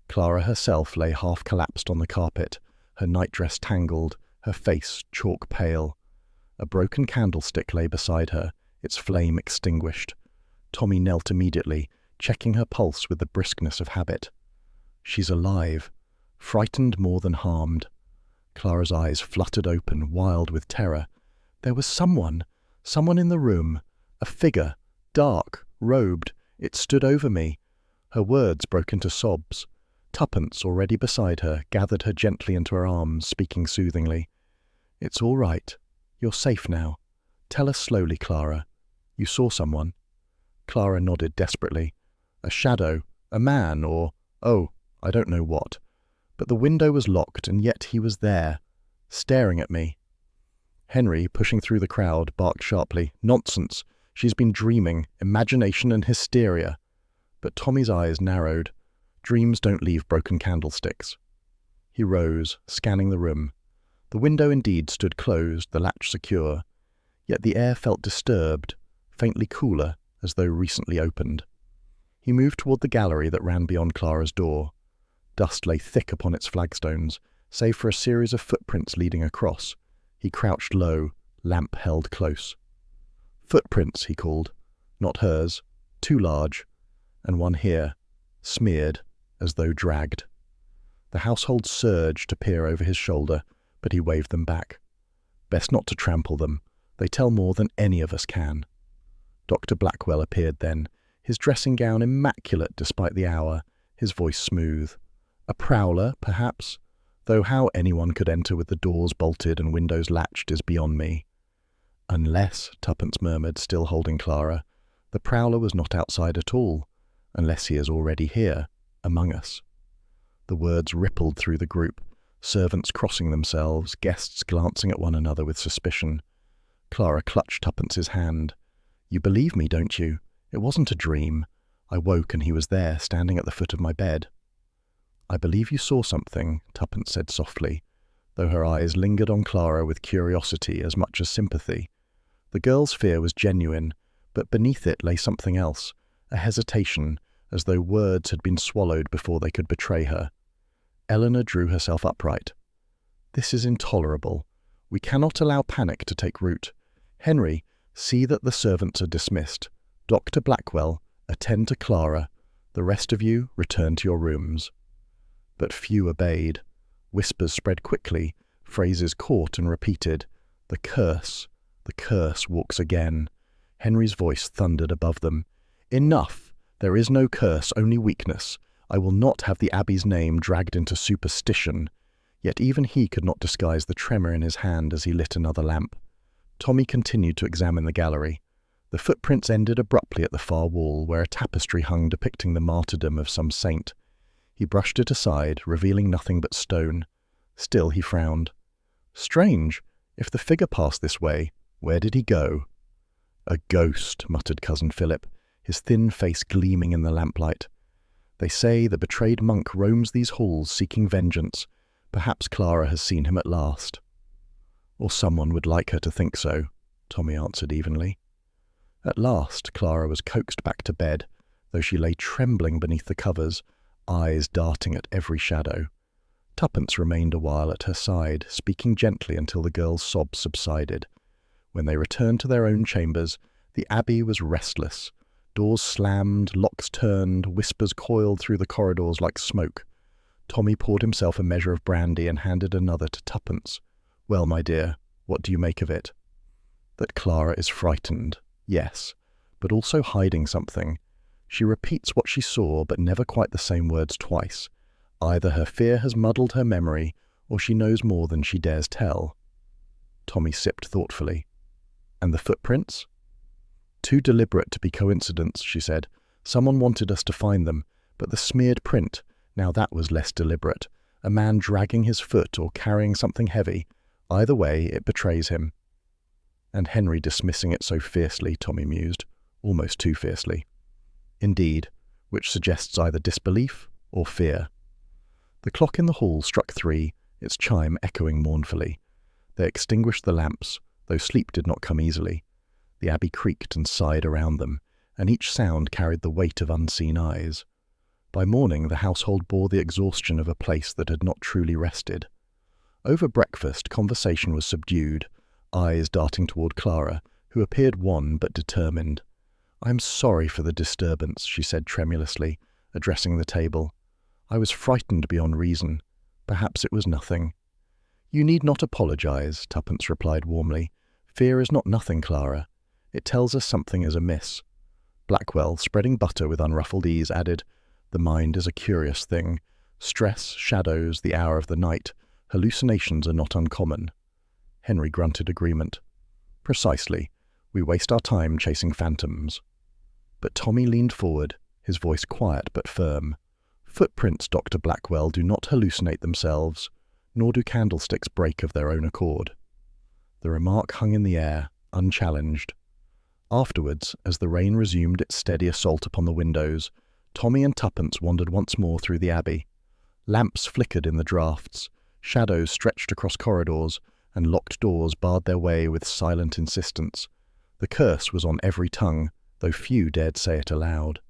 Clara herself lay half-collapsed on the carpet, her nightdress tangled, her face chalk pale. A broken candlestick lay beside her, its flame extinguished. Tommy knelt immediately, checking her pulse with the briskness of habit. She's alive, frightened more than harmed. Clara's eyes fluttered open, wild with terror. There was someone in the room, a figure, dark, robed. It stood over me. Her words broke into sobs. Tuppence, already beside her, gathered her gently into her arms, speaking soothingly. "It's all right. You're safe now. Tell us slowly, Clara. You saw someone?" Clara nodded desperately. "A shadow, a man, or, oh, I don't know what. But the window was locked, and yet he was there, staring at me." Henry, pushing through the crowd, barked sharply, "Nonsense! She's been dreaming, imagination and hysteria." But Tommy's eyes narrowed. Dreams don't leave broken candlesticks. He rose, scanning the room. The window indeed stood closed, the latch secure. Yet the air felt disturbed, faintly cooler, as though recently opened. He moved toward the gallery that ran beyond Clara's door. Dust lay thick upon its flagstones, save for a series of footprints leading across. He crouched low, lamp held close. "Footprints," he called. "Not hers. Too large. And one here, smeared, as though dragged." The household surged to peer over his shoulder, but he waved them back. "Best not to trample them. They tell more than any of us can." Dr. Blackwell appeared then, his dressing gown immaculate despite the hour, his voice smooth. A prowler, perhaps, though how anyone could enter with the doors bolted and windows latched is beyond me. "Unless," Tuppence murmured, still holding Clara, "the prowler was not outside at all, unless he is already here, among us." The words rippled through the group, servants crossing themselves, guests glancing at one another with suspicion. Clara clutched Tuppence's hand. "You believe me, don't you? It wasn't a dream. I woke and he was there, standing at the foot of my bed." "I believe you saw something," Tuppence said softly, though her eyes lingered on Clara with curiosity as much as sympathy. The girl's fear was genuine, but beneath it lay something else, a hesitation, as though words had been swallowed before they could betray her. Eleanor drew herself upright. "This is intolerable. We cannot allow panic to take root. Henry, see that the servants are dismissed. Dr. Blackwell, attend to Clara. The rest of you return to your rooms." But few obeyed. Whispers spread quickly, phrases caught and repeated. The curse walks again." Henry's voice thundered above them. "Enough! There is no curse, only weakness. I will not have the Abbey's name dragged into superstition." Yet even he could not disguise the tremor in his hand as he lit another lamp. Tommy continued to examine the gallery. The footprints ended abruptly at the far wall, where a tapestry hung depicting the martyrdom of some saint. He brushed it aside, revealing nothing but stone. Still he frowned. "Strange. If the figure passed this way, where did he go?" "A ghost," muttered Cousin Philip. his thin face gleaming in the lamplight. "They say the betrayed monk roams these halls seeking vengeance. Perhaps Clara has seen him at last." "Or someone would like her to think so," Tommy answered evenly. At last, Clara was coaxed back to bed, though she lay trembling beneath the covers, eyes darting at every shadow. Tuppence remained a while at her side, speaking gently until the girl's sobs subsided. When they returned to their own chambers, the Abbey was restless. Doors slammed, locks turned, whispers coiled through the corridors like smoke. Tommy poured himself a measure of brandy and handed another to Tuppence. "Well, my dear, what do you make of it?" "That Clara is frightened, yes, but also hiding something. She repeats what she saw, but never quite the same words twice. Either her fear has muddled her memory, or she knows more than she dares tell." Tommy sipped thoughtfully. "And the footprints?" "Too deliberate to be coincidence," she said. "Someone wanted us to find them, but the smeared print, now that was less deliberate. A man dragging his foot or carrying something heavy. Either way, it betrays him." "And Henry dismissing it so fiercely," Tommy mused, almost too fiercely. "Indeed, which suggests either disbelief or fear." The clock in the hall struck 3, its chime echoing mournfully. They extinguished the lamps, though sleep did not come easily. The Abbey creaked and sighed around them, and each sound carried the weight of unseen eyes. By morning the household bore the exhaustion of a place that had not truly rested. Over breakfast, conversation was subdued, eyes darting toward Clara, who appeared wan but determined. "I am sorry for the disturbance," she said tremulously, addressing the table. "I was frightened beyond reason. Perhaps it was nothing." "You need not apologize," Tuppence replied warmly. "Fear is not nothing, Clara. It tells us something is amiss." Blackwell, spreading butter with unruffled ease, added, "The mind is a curious thing. Stress, shadows, the hour of the night, hallucinations are not uncommon." Henry grunted agreement. "Precisely. We waste our time chasing phantoms." But Tommy leaned forward, his voice quiet but firm. "Footprints, Dr. Blackwell, do not hallucinate themselves, nor do candlesticks break of their own accord." The remark hung in the air, unchallenged. Afterwards, as the rain resumed its steady assault upon the windows, Tommy and Tuppence wandered once more through the Abbey. Lamps flickered in the draughts, shadows stretched across corridors, and locked doors barred their way with silent insistence. The curse was on every tongue, though few dared say it aloud.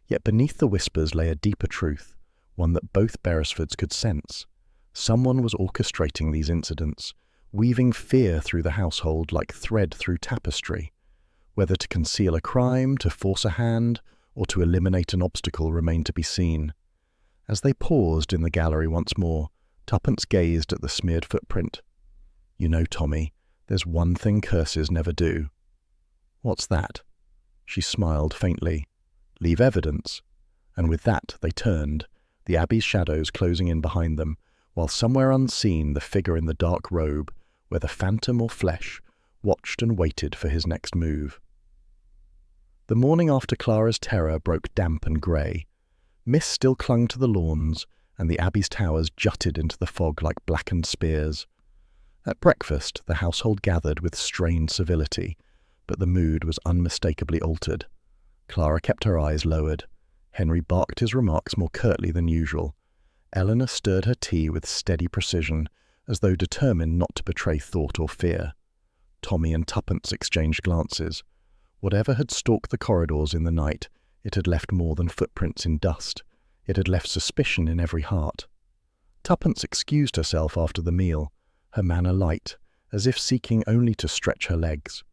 Yet beneath the whispers lay a deeper truth, one that both Beresfords could sense. Someone was orchestrating these incidents, weaving fear through the household like thread through tapestry. Whether to conceal a crime, to force a hand, or to eliminate an obstacle remained to be seen. As they paused in the gallery once more, Tuppence gazed at the smeared footprint. "You know, Tommy, there's one thing curses never do." "What's that?" She smiled faintly. "Leave evidence." And with that they turned, the Abbey's shadows closing in behind them, while somewhere unseen the figure in the dark robe, whether phantom or flesh, watched and waited for his next move. The morning after Clara's terror broke damp and grey. Mist still clung to the lawns, and the Abbey's towers jutted into the fog like blackened spears. At breakfast the household gathered with strained civility, but the mood was unmistakably altered. Clara kept her eyes lowered. Henry barked his remarks more curtly than usual. Eleanor stirred her tea with steady precision, as though determined not to betray thought or fear. Tommy and Tuppence exchanged glances. Whatever had stalked the corridors in the night, it had left more than footprints in dust. It had left suspicion in every heart. Tuppence excused herself after the meal, her manner light, as if seeking only to stretch her legs.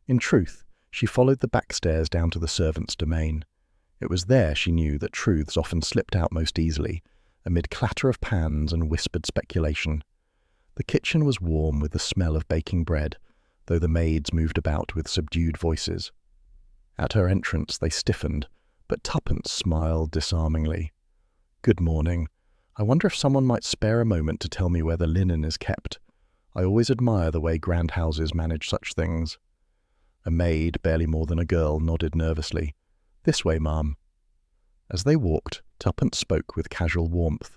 In truth, she followed the back stairs down to the servants' domain. It was there, she knew, that truths often slipped out most easily, amid clatter of pans and whispered speculation. The kitchen was warm with the smell of baking bread, though the maids moved about with subdued voices. At her entrance they stiffened, but Tuppence smiled disarmingly. "Good morning. I wonder if someone might spare a moment to tell me where the linen is kept. I always admire the way grand houses manage such things." A maid, barely more than a girl, nodded nervously. "This way, ma'am." As they walked, Tuppence spoke with casual warmth.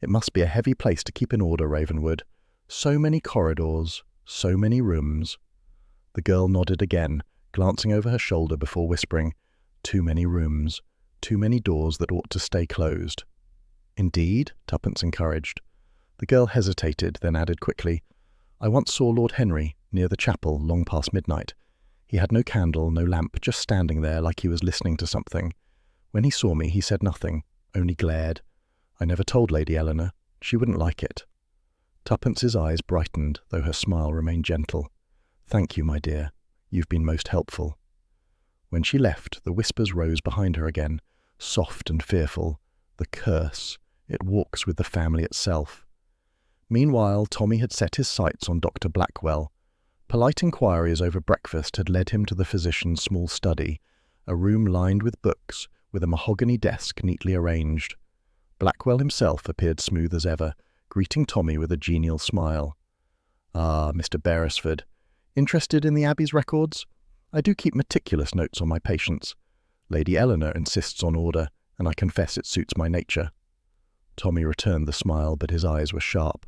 "It must be a heavy place to keep in order, Ravenwood. So many corridors, so many rooms." The girl nodded again, glancing over her shoulder before whispering, Too many rooms, too many doors that ought to stay closed. Indeed, Tuppence encouraged. The girl hesitated, then added quickly, I once saw Lord Henry near the chapel long past midnight. He had no candle, no lamp, just standing there like he was listening to something. When he saw me, he said nothing, only glared. I never told Lady Eleanor. She wouldn't like it. Tuppence's eyes brightened, though her smile remained gentle. Thank you, my dear. You've been most helpful. When she left, the whispers rose behind her again, soft and fearful. The curse. It walks with the family itself. Meanwhile, Tommy had set his sights on Dr. Blackwell. Polite inquiries over breakfast had led him to the physician's small study, a room lined with books, with a mahogany desk neatly arranged. Blackwell himself appeared smooth as ever, greeting Tommy with a genial smile. Ah, Mr. Beresford. Interested in the Abbey's records? I do keep meticulous notes on my patients. Lady Eleanor insists on order, and I confess it suits my nature. Tommy returned the smile, but his eyes were sharp.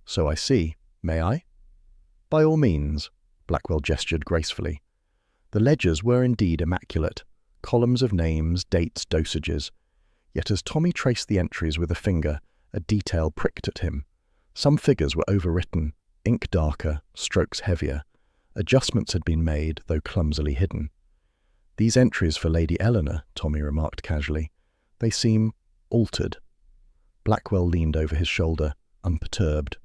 So I see. May I? By all means, Blackwell gestured gracefully. The ledgers were indeed immaculate, columns of names, dates, dosages. Yet as Tommy traced the entries with a finger, a detail pricked at him. Some figures were overwritten, ink darker, strokes heavier. Adjustments had been made, though clumsily hidden. These entries for Lady Eleanor, Tommy remarked casually. They seem altered. Blackwell leaned over his shoulder, unperturbed.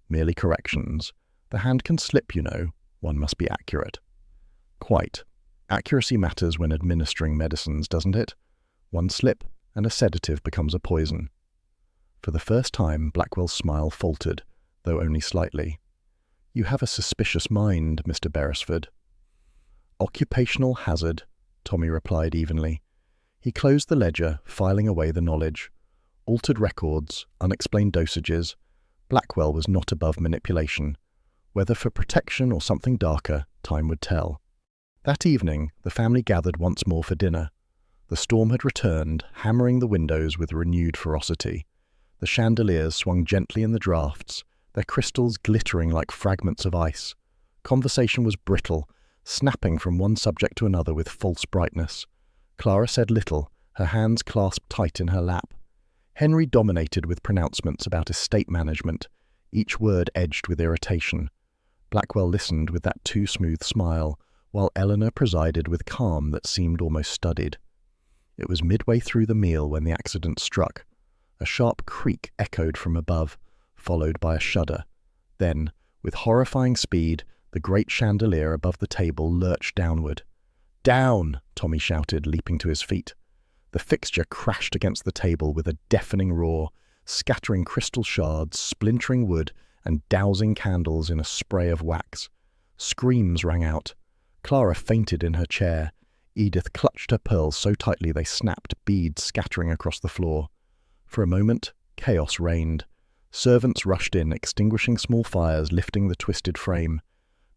Merely corrections. The hand can slip, you know. One must be accurate. Quite. Accuracy matters when administering medicines, doesn't it? One slip, and a sedative becomes a poison. For the first time, Blackwell's smile faltered, though only slightly. You have a suspicious mind, Mr. Beresford. Occupational hazard, Tommy replied evenly. He closed the ledger, filing away the knowledge. Altered records, unexplained dosages. Blackwell was not above manipulation. Whether for protection or something darker, time would tell. That evening, the family gathered once more for dinner. The storm had returned, hammering the windows with renewed ferocity. The chandeliers swung gently in the draughts, their crystals glittering like fragments of ice. Conversation was brittle, snapping from one subject to another with false brightness. Clara said little, her hands clasped tight in her lap. Henry dominated with pronouncements about estate management, each word edged with irritation. Blackwell listened with that too smooth smile, while Eleanor presided with calm that seemed almost studied. It was midway through the meal when the accident struck. A sharp creak echoed from above, followed by a shudder. Then, with horrifying speed, the great chandelier above the table lurched downward. Down! Tommy shouted, leaping to his feet. The fixture crashed against the table with a deafening roar, scattering crystal shards, splintering wood, and dousing candles in a spray of wax. Screams rang out. Clara fainted in her chair. Edith clutched her pearls so tightly they snapped, beads scattering across the floor. For a moment, chaos reigned. Servants rushed in, extinguishing small fires, lifting the twisted frame.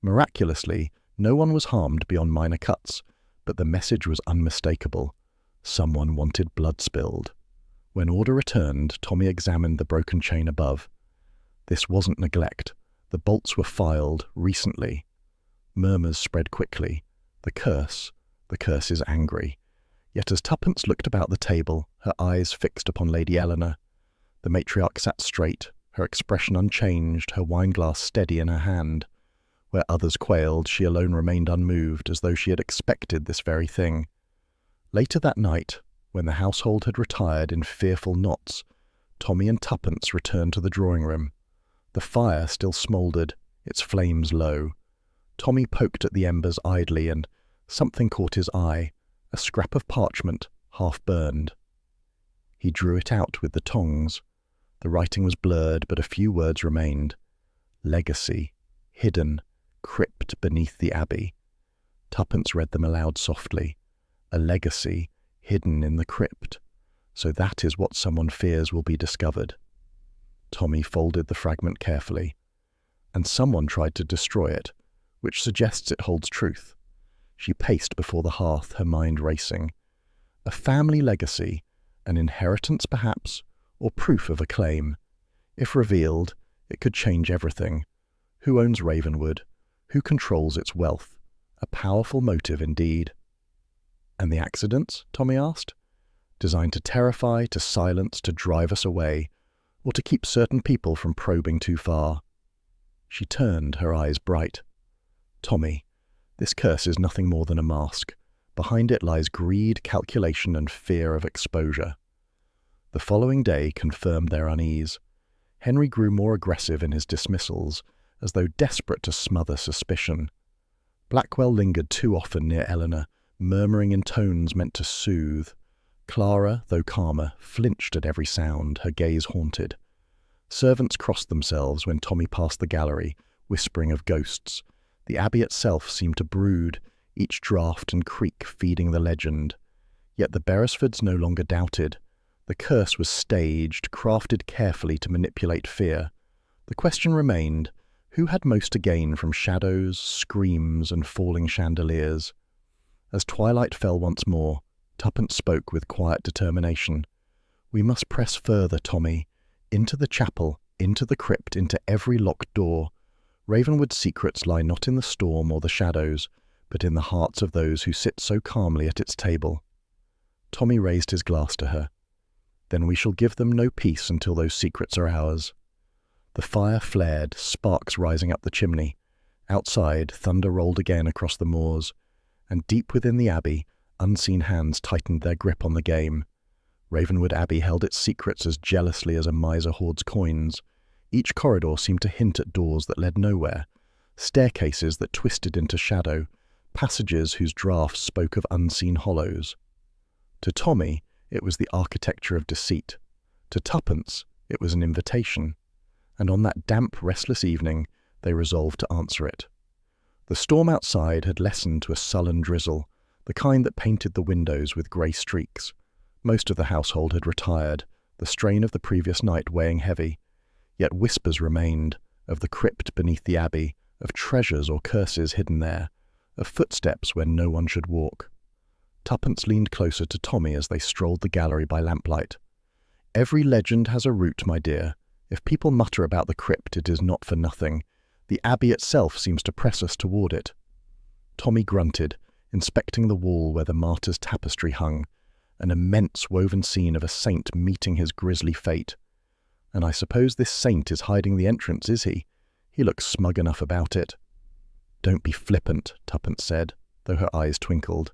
Miraculously, no one was harmed beyond minor cuts, but the message was unmistakable. Someone wanted blood spilled. When order returned, Tommy examined the broken chain above. This wasn't neglect. The bolts were filed recently. Murmurs spread quickly. The curse is angry. Yet as Tuppence looked about the table, her eyes fixed upon Lady Eleanor. The matriarch sat straight, her expression unchanged, her wineglass steady in her hand. Where others quailed, she alone remained unmoved, as though she had expected this very thing. Later that night, when the household had retired in fearful knots, Tommy and Tuppence returned to the drawing-room. The fire still smouldered, its flames low. Tommy poked at the embers idly, and something caught his eye, a scrap of parchment, half burned. He drew it out with the tongs. The writing was blurred, but a few words remained. Legacy, hidden, crypt beneath the abbey. Tuppence read them aloud softly. A legacy, hidden in the crypt. So that is what someone fears will be discovered. Tommy folded the fragment carefully. And someone tried to destroy it, which suggests it holds truth. She paced before the hearth, her mind racing. A family legacy, an inheritance perhaps, or proof of a claim. If revealed, it could change everything. Who owns Ravenwood? Who controls its wealth? A powerful motive indeed. And the accidents? Tommy asked. Designed to terrify, to silence, to drive us away, or to keep certain people from probing too far. She turned, her eyes bright. Tommy, this curse is nothing more than a mask. Behind it lies greed, calculation, and fear of exposure. The following day confirmed their unease. Henry grew more aggressive in his dismissals, as though desperate to smother suspicion. Blackwell lingered too often near Eleanor, murmuring in tones meant to soothe. Clara, though calmer, flinched at every sound, her gaze haunted. Servants crossed themselves when Tommy passed the gallery, whispering of ghosts. The abbey itself seemed to brood, each draught and creak feeding the legend. Yet the Beresfords no longer doubted. The curse was staged, crafted carefully to manipulate fear. The question remained, who had most to gain from shadows, screams, and falling chandeliers? As twilight fell once more, Tuppence spoke with quiet determination. We must press further, Tommy. Into the chapel, into the crypt, into every locked door. Ravenwood's secrets lie not in the storm or the shadows, but in the hearts of those who sit so calmly at its table. Tommy raised his glass to her. Then we shall give them no peace until those secrets are ours. The fire flared, sparks rising up the chimney. Outside, thunder rolled again across the moors, and deep within the abbey, unseen hands tightened their grip on the game. Ravenwood Abbey held its secrets as jealously as a miser hoards coins. Each corridor seemed to hint at doors that led nowhere, staircases that twisted into shadow, passages whose draughts spoke of unseen hollows. To Tommy, it was the architecture of deceit. To Tuppence, it was an invitation. And on that damp, restless evening, they resolved to answer it. The storm outside had lessened to a sullen drizzle, the kind that painted the windows with grey streaks. Most of the household had retired, the strain of the previous night weighing heavy. Yet whispers remained, of the crypt beneath the abbey, of treasures or curses hidden there, of footsteps where no one should walk. Tuppence leaned closer to Tommy as they strolled the gallery by lamplight. Every legend has a root, my dear. If people mutter about the crypt, it is not for nothing. The abbey itself seems to press us toward it. Tommy grunted, inspecting the wall where the martyr's tapestry hung, an immense woven scene of a saint meeting his grisly fate. And I suppose this saint is hiding the entrance, is he? He looks smug enough about it. Don't be flippant, Tuppence said, though her eyes twinkled.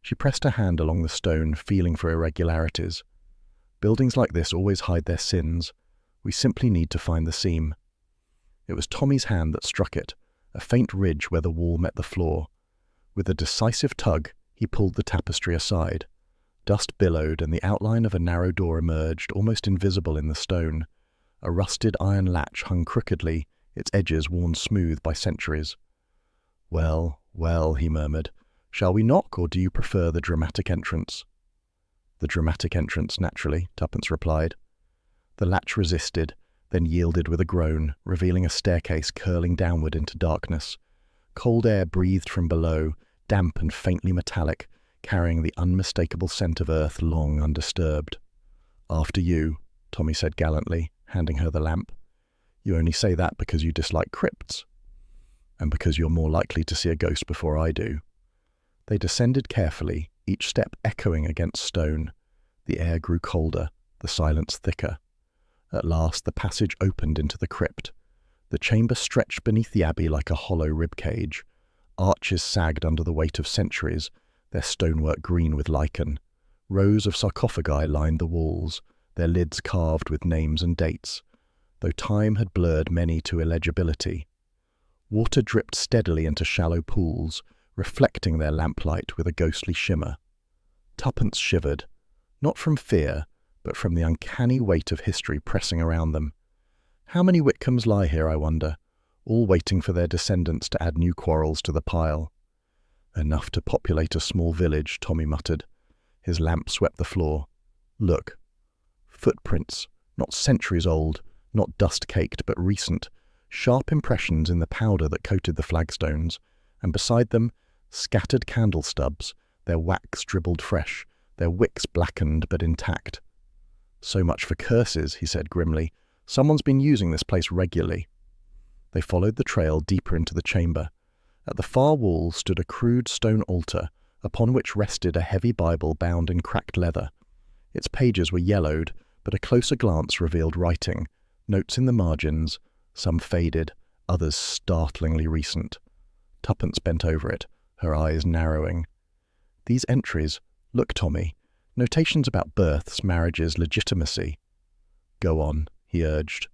She pressed her hand along the stone, feeling for irregularities. Buildings like this always hide their sins. We simply need to find the seam. It was Tommy's hand that struck it, a faint ridge where the wall met the floor. With a decisive tug, he pulled the tapestry aside. Dust billowed, and the outline of a narrow door emerged, almost invisible in the stone. A rusted iron latch hung crookedly, its edges worn smooth by centuries. Well, well, he murmured. Shall we knock, or do you prefer the dramatic entrance? The dramatic entrance, naturally, Tuppence replied. The latch resisted, then yielded with a groan, revealing a staircase curling downward into darkness. Cold air breathed from below, damp and faintly metallic, carrying the unmistakable scent of earth long undisturbed. After you, Tommy said gallantly, handing her the lamp. You only say that because you dislike crypts, and because you're more likely to see a ghost before I do. They descended carefully, each step echoing against stone. The air grew colder, the silence thicker. At last the passage opened into the crypt. The chamber stretched beneath the abbey like a hollow ribcage. Arches sagged under the weight of centuries, their stonework green with lichen. Rows of sarcophagi lined the walls, their lids carved with names and dates, though time had blurred many to illegibility. Water dripped steadily into shallow pools, reflecting their lamplight with a ghostly shimmer. Tuppence shivered, not from fear, but from the uncanny weight of history pressing around them. How many Whitcombs lie here, I wonder, all waiting for their descendants to add new quarrels to the pile? Enough to populate a small village, Tommy muttered. His lamp swept the floor. Look. Footprints, not centuries old, not dust-caked, but recent, sharp impressions in the powder that coated the flagstones, and beside them, scattered candle stubs, their wax dribbled fresh, their wicks blackened but intact. So much for curses, he said grimly. Someone's been using this place regularly. They followed the trail deeper into the chamber. At the far wall stood a crude stone altar, upon which rested a heavy Bible bound in cracked leather. Its pages were yellowed, but a closer glance revealed writing, notes in the margins, some faded, others startlingly recent. Tuppence bent over it, her eyes narrowing. These entries, look, Tommy, notations about births, marriages, legitimacy. Go on, he urged.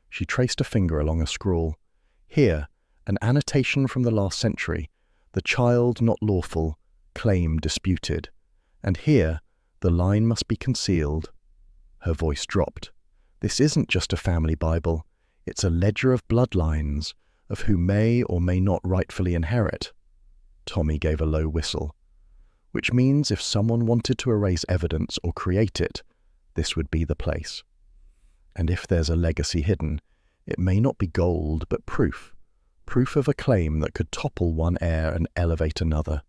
She traced a finger along a scrawl. Here, an annotation from the last century, the child not lawful, claim disputed. And here, the line must be concealed. Her voice dropped. This isn't just a family Bible. It's a ledger of bloodlines, of who may or may not rightfully inherit. Tommy gave a low whistle. Which means if someone wanted to erase evidence or create it, this would be the place. And if there's a legacy hidden, it may not be gold, but proof. Proof of a claim that could topple one heir and elevate another.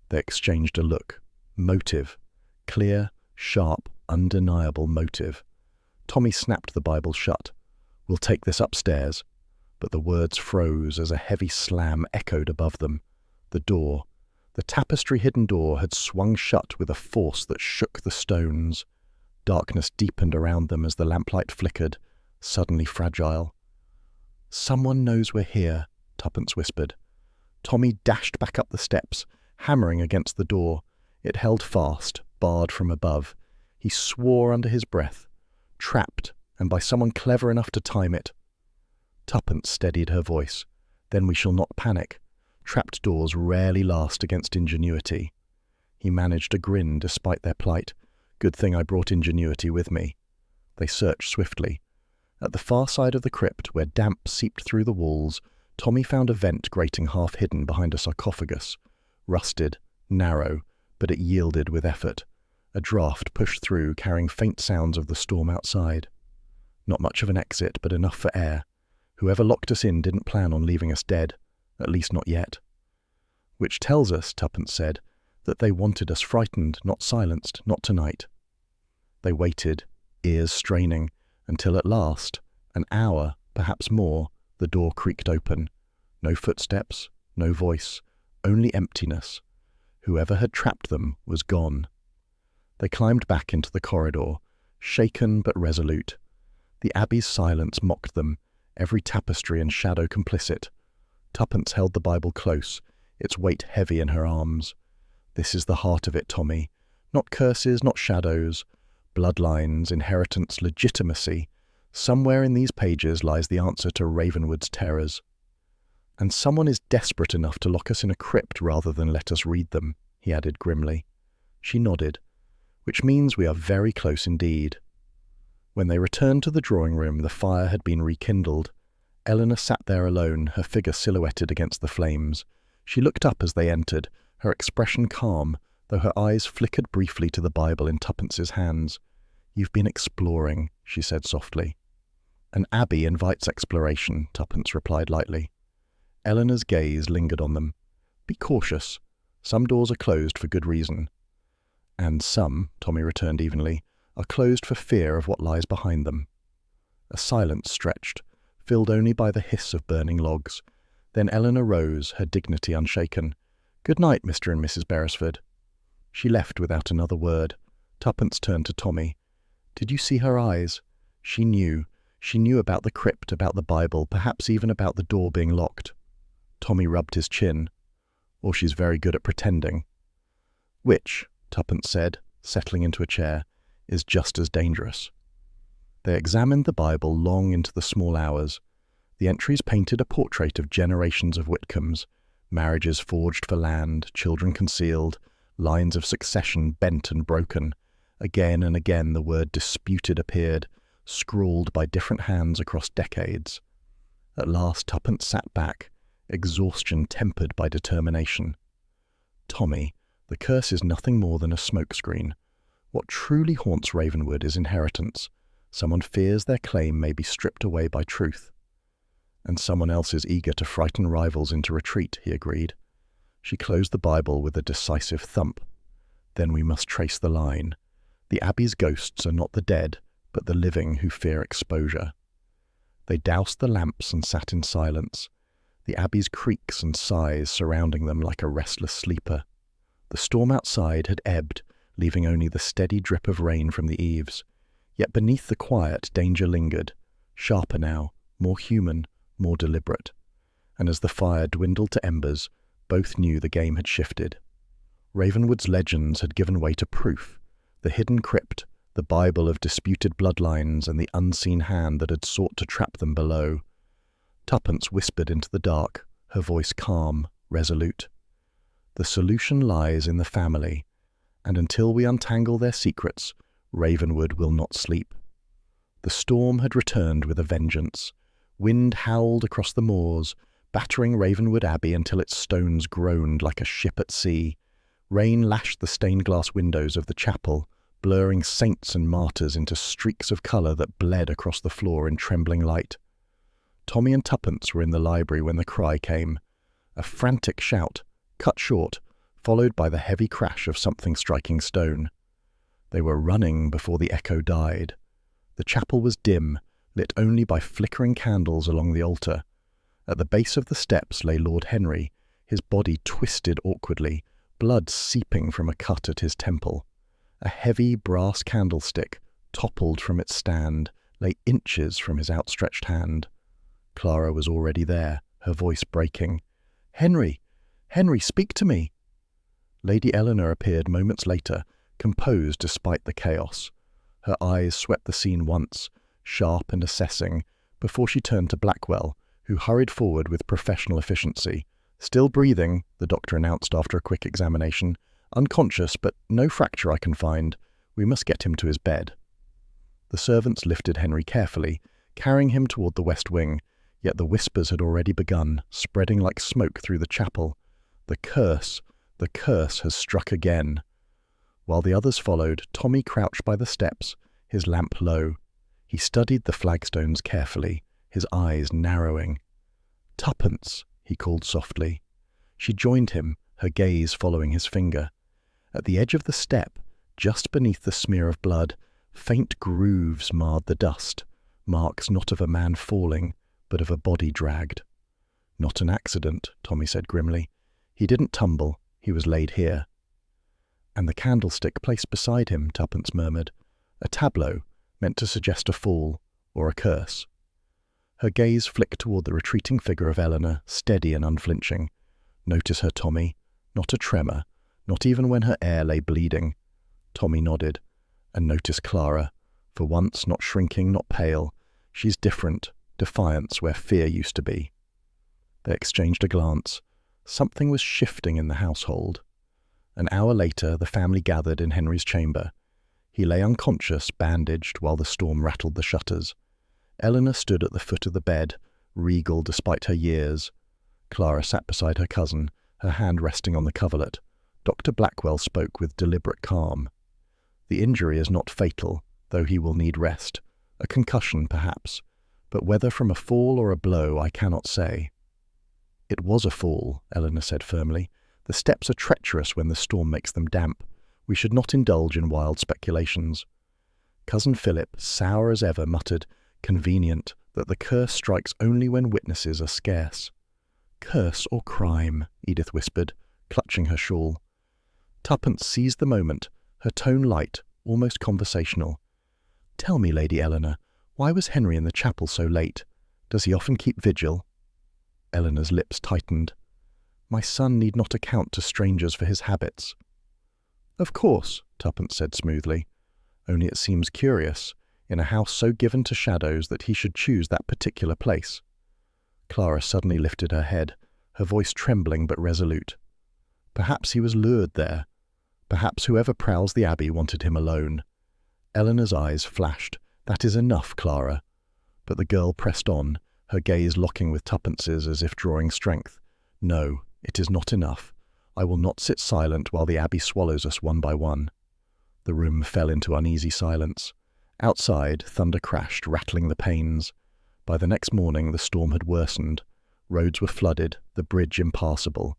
They exchanged a look. Motive. Clear, sharp, undeniable motive. Tommy snapped the Bible shut. We'll take this upstairs. But the words froze as a heavy slam echoed above them. The door, the tapestry-hidden door, had swung shut with a force that shook the stones. Darkness deepened around them as the lamplight flickered, suddenly fragile. Someone knows we're here, Tuppence whispered. Tommy dashed back up the steps, hammering against the door. It held fast, barred from above. He swore under his breath. Trapped, and by someone clever enough to time it. Tuppence steadied her voice. Then we shall not panic. Trapped doors rarely last against ingenuity. He managed a grin despite their plight. Good thing I brought ingenuity with me. They searched swiftly. At the far side of the crypt, where damp seeped through the walls, Tommy found a vent grating half hidden behind a sarcophagus. Rusted, narrow, but it yielded with effort. A draught pushed through, carrying faint sounds of the storm outside. Not much of an exit, but enough for air. Whoever locked us in didn't plan on leaving us dead, at least not yet. Which tells us, Tuppence said, that they wanted us frightened, not silenced, not tonight. They waited, ears straining, until at last, an hour, perhaps more, the door creaked open. No footsteps, no voice, only emptiness. Whoever had trapped them was gone. They climbed back into the corridor, shaken but resolute. The Abbey's silence mocked them, every tapestry and shadow complicit. Tuppence held the Bible close, its weight heavy in her arms. This is the heart of it, Tommy. Not curses, not shadows. Bloodlines, inheritance, legitimacy. Somewhere in these pages lies the answer to Ravenwood's terrors. And someone is desperate enough to lock us in a crypt rather than let us read them, he added grimly. She nodded, which means we are very close indeed. When they returned to the drawing room, the fire had been rekindled. Eleanor sat there alone, her figure silhouetted against the flames. She looked up as they entered, her expression calm, though her eyes flickered briefly to the Bible in Tuppence's hands. You've been exploring, she said softly. An abbey invites exploration, Tuppence replied lightly. Eleanor's gaze lingered on them. Be cautious. Some doors are closed for good reason. And some, Tommy returned evenly, are closed for fear of what lies behind them. A silence stretched, filled only by the hiss of burning logs. Then Eleanor rose, her dignity unshaken. Good night, Mr. and Mrs. Beresford. She left without another word. Tuppence turned to Tommy. Did you see her eyes? She knew. She knew about the crypt, about the Bible, perhaps even about the door being locked. Tommy rubbed his chin. Or she's very good at pretending. Which, Tuppence said, settling into a chair, is just as dangerous. They examined the Bible long into the small hours. The entries painted a portrait of generations of Whitcombs, marriages forged for land, children concealed, lines of succession bent and broken. Again and again the word disputed appeared, scrawled by different hands across decades. At last Tuppence sat back, exhaustion tempered by determination. Tommy, the curse is nothing more than a smokescreen. What truly haunts Ravenwood is inheritance. Someone fears their claim may be stripped away by truth. And someone else is eager to frighten rivals into retreat, he agreed. She closed the Bible with a decisive thump. Then we must trace the line. The Abbey's ghosts are not the dead, but the living who fear exposure. They doused the lamps and sat in silence, the Abbey's creaks and sighs surrounding them like a restless sleeper. The storm outside had ebbed, leaving only the steady drip of rain from the eaves. Yet beneath the quiet, danger lingered, sharper now, more human, more deliberate. And as the fire dwindled to embers, both knew the game had shifted. Ravenwood's legends had given way to proof, the hidden crypt, the Bible of disputed bloodlines, and the unseen hand that had sought to trap them below. Tuppence whispered into the dark, her voice calm, resolute. The solution lies in the family, and until we untangle their secrets, Ravenwood will not sleep. The storm had returned with a vengeance. Wind howled across the moors, battering Ravenwood Abbey until its stones groaned like a ship at sea. Rain lashed the stained-glass windows of the chapel, blurring saints and martyrs into streaks of colour that bled across the floor in trembling light. Tommy and Tuppence were in the library when the cry came. A frantic shout, cut short, followed by the heavy crash of something striking stone. They were running before the echo died. The chapel was dim, lit only by flickering candles along the altar. At the base of the steps lay Lord Henry, his body twisted awkwardly, blood seeping from a cut at his temple. A heavy brass candlestick, toppled from its stand, lay inches from his outstretched hand. Clara was already there, her voice breaking. "Henry! Henry, speak to me!" Lady Eleanor appeared moments later, composed despite the chaos. Her eyes swept the scene once, sharp and assessing, before she turned to Blackwell, who hurried forward with professional efficiency. "Still breathing," the doctor announced after a quick examination. "Unconscious, but no fracture I can find. We must get him to his bed." The servants lifted Henry carefully, carrying him toward the west wing, yet the whispers had already begun, spreading like smoke through the chapel. The curse has struck again. While the others followed, Tommy crouched by the steps, his lamp low. He studied the flagstones carefully, his eyes narrowing. "Tuppence," he called softly. She joined him, her gaze following his finger. At the edge of the step, just beneath the smear of blood, faint grooves marred the dust, marks not of a man falling, but of a body dragged. "Not an accident," Tommy said grimly. "He didn't tumble, he was laid here." "And the candlestick placed beside him," Tuppence murmured. "A tableau, meant to suggest a fall, or a curse." Her gaze flicked toward the retreating figure of Eleanor, steady and unflinching. "Notice her, Tommy. Not a tremor, not even when her heir lay bleeding." Tommy nodded. "And notice Clara. For once, not shrinking, not pale. She's different, defiance where fear used to be." They exchanged a glance. Something was shifting in the household. An hour later, the family gathered in Henry's chamber. He lay unconscious, bandaged, while the storm rattled the shutters. Eleanor stood at the foot of the bed, regal despite her years. Clara sat beside her cousin, her hand resting on the coverlet. Dr. Blackwell spoke with deliberate calm. "The injury is not fatal, though he will need rest. A concussion, perhaps. But whether from a fall or a blow, I cannot say." "It was a fall," Eleanor said firmly. "The steps are treacherous when the storm makes them damp. We should not indulge in wild speculations." Cousin Philip, sour as ever, muttered, "Convenient that the curse strikes only when witnesses are scarce." "Curse or crime?" Edith whispered, clutching her shawl. Tuppence seized the moment, her tone light, almost conversational. "Tell me, Lady Eleanor, why was Henry in the chapel so late? Does he often keep vigil?" Eleanor's lips tightened. "My son need not account to strangers for his habits." "Of course," Tuppence said smoothly. "Only it seems curious, in a house so given to shadows, that he should choose that particular place." Clara suddenly lifted her head, her voice trembling but resolute. "Perhaps he was lured there. Perhaps whoever prowls the Abbey wanted him alone." Eleanor's eyes flashed. "That is enough, Clara." But the girl pressed on, her gaze locking with Tuppence's as if drawing strength. "No, it is not enough. I will not sit silent while the Abbey swallows us one by one." The room fell into uneasy silence. Outside, thunder crashed, rattling the panes. By the next morning, the storm had worsened. Roads were flooded, the bridge impassable.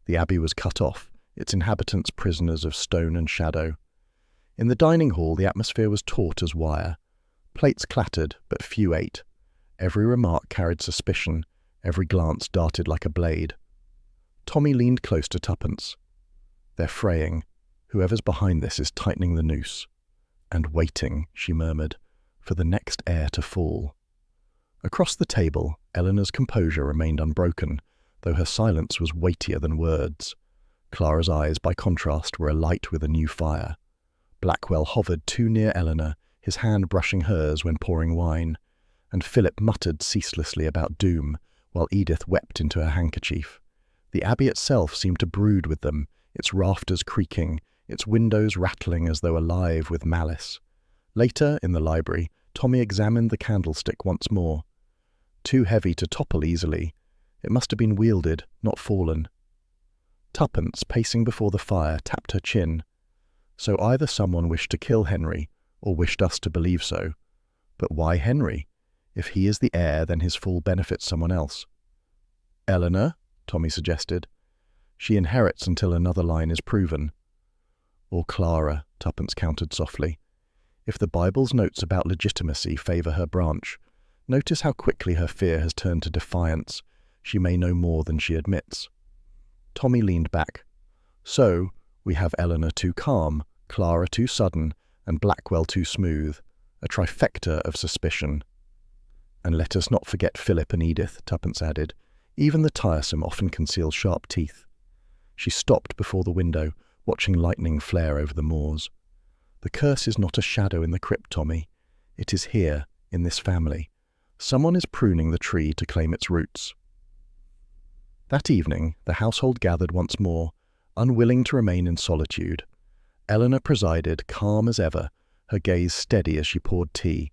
The Abbey was cut off, its inhabitants prisoners of stone and shadow. In the dining hall, the atmosphere was taut as wire. Plates clattered, but few ate. Every remark carried suspicion, every glance darted like a blade. Tommy leaned close to Tuppence. They're fraying. Whoever's behind this is tightening the noose. And waiting, she murmured, for the next heir to fall. Across the table, Eleanor's composure remained unbroken, though her silence was weightier than words. Clara's eyes, by contrast, were alight with a new fire. Blackwell hovered too near Eleanor, his hand brushing hers when pouring wine, and Philip muttered ceaselessly about doom, while Edith wept into her handkerchief. The abbey itself seemed to brood with them, its rafters creaking, its windows rattling as though alive with malice. Later, in the library, Tommy examined the candlestick once more. Too heavy to topple easily. It must have been wielded, not fallen. Tuppence, pacing before the fire, tapped her chin. So either someone wished to kill Henry, or wished us to believe so. But why Henry? If he is the heir, then his fall benefits someone else. Eleanor, Tommy suggested. She inherits until another line is proven. Or Clara, Tuppence countered softly. If the Bible's notes about legitimacy favour her branch, notice how quickly her fear has turned to defiance. She may know more than she admits. Tommy leaned back. So, we have Eleanor too calm, Clara too sudden, and Blackwell too smooth. A trifecta of suspicion. And let us not forget Philip and Edith, Tuppence added. Even the tiresome often conceal sharp teeth. She stopped before the window, watching lightning flare over the moors. The curse is not a shadow in the crypt, Tommy. It is here, in this family. Someone is pruning the tree to claim its roots. That evening, the household gathered once more, unwilling to remain in solitude. Eleanor presided, calm as ever, her gaze steady as she poured tea.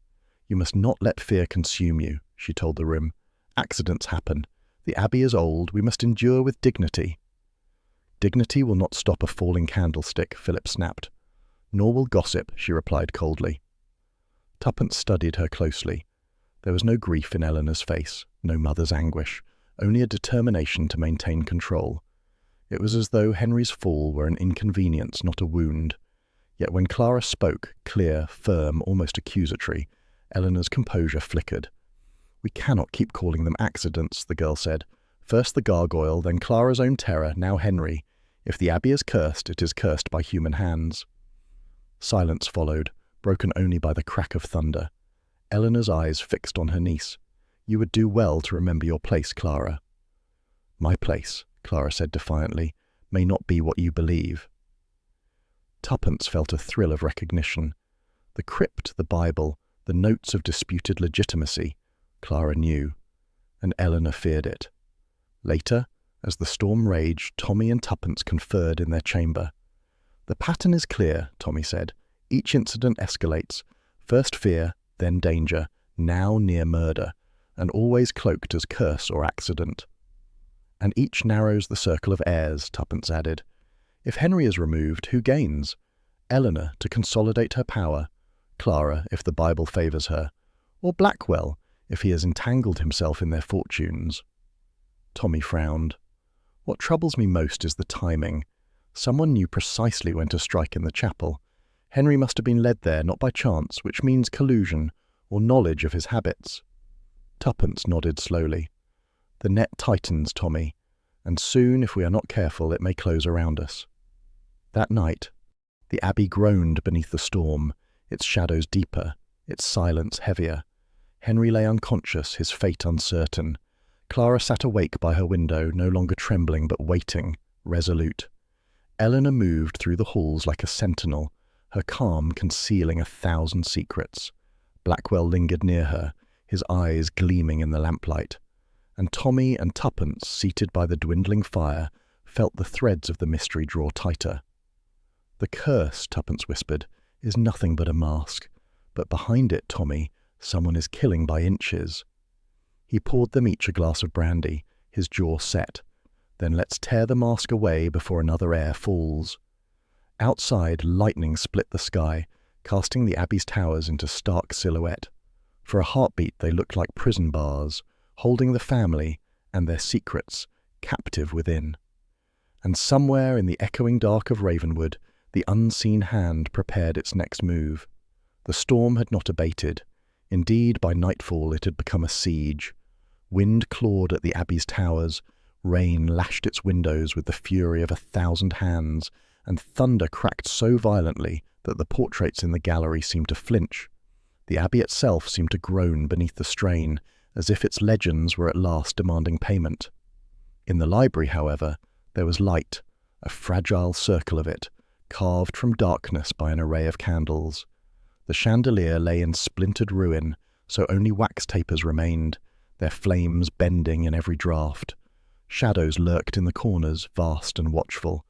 You must not let fear consume you, she told the room. Accidents happen. The abbey is old. We must endure with dignity. Dignity will not stop a falling candlestick, Philip snapped. Nor will gossip, she replied coldly. Tuppence studied her closely. There was no grief in Eleanor's face, no mother's anguish, only a determination to maintain control. It was as though Henry's fall were an inconvenience, not a wound. Yet when Clara spoke, clear, firm, almost accusatory, Eleanor's composure flickered. We cannot keep calling them accidents, the girl said. First the gargoyle, then Clara's own terror, now Henry. If the abbey is cursed, it is cursed by human hands. Silence followed, broken only by the crack of thunder. Eleanor's eyes fixed on her niece. You would do well to remember your place, Clara. My place, Clara said defiantly, may not be what you believe. Tuppence felt a thrill of recognition. The crypt, the Bible, the notes of disputed legitimacy, Clara knew, and Eleanor feared it. Later, as the storm raged, Tommy and Tuppence conferred in their chamber. The pattern is clear, Tommy said. Each incident escalates. First fear, then danger, now near murder, and always cloaked as curse or accident. And each narrows the circle of heirs, Tuppence added. If Henry is removed, who gains? Eleanor, to consolidate her power. Clara, if the Bible favours her. Or Blackwell, if he has entangled himself in their fortunes. Tommy frowned. What troubles me most is the timing. Someone knew precisely when to strike in the chapel. Henry must have been led there not by chance, which means collusion, or knowledge of his habits. Tuppence nodded slowly. The net tightens, Tommy, and soon, if we are not careful, it may close around us. That night, the abbey groaned beneath the storm, its shadows deeper, its silence heavier. Henry lay unconscious, his fate uncertain. Clara sat awake by her window, no longer trembling but waiting, resolute. Eleanor moved through the halls like a sentinel, her calm concealing 1,000 secrets. Blackwell lingered near her, his eyes gleaming in the lamplight. And Tommy and Tuppence, seated by the dwindling fire, felt the threads of the mystery draw tighter. The curse, Tuppence whispered, is nothing but a mask. But behind it, Tommy, someone is killing by inches. He poured them each a glass of brandy, his jaw set. Then let's tear the mask away before another heir falls. Outside, lightning split the sky, casting the abbey's towers into stark silhouette. For a heartbeat they looked like prison bars, holding the family and their secrets captive within. And somewhere in the echoing dark of Ravenwood, the unseen hand prepared its next move. The storm had not abated. Indeed, by nightfall it had become a siege. Wind clawed at the abbey's towers, rain lashed its windows with the fury of 1,000 hands, and thunder cracked so violently that the portraits in the gallery seemed to flinch. The abbey itself seemed to groan beneath the strain, as if its legends were at last demanding payment. In the library, however, there was light, a fragile circle of it, carved from darkness by an array of candles. The chandelier lay in splintered ruin, so only wax tapers remained, their flames bending in every draught. Shadows lurked in the corners, vast and watchful.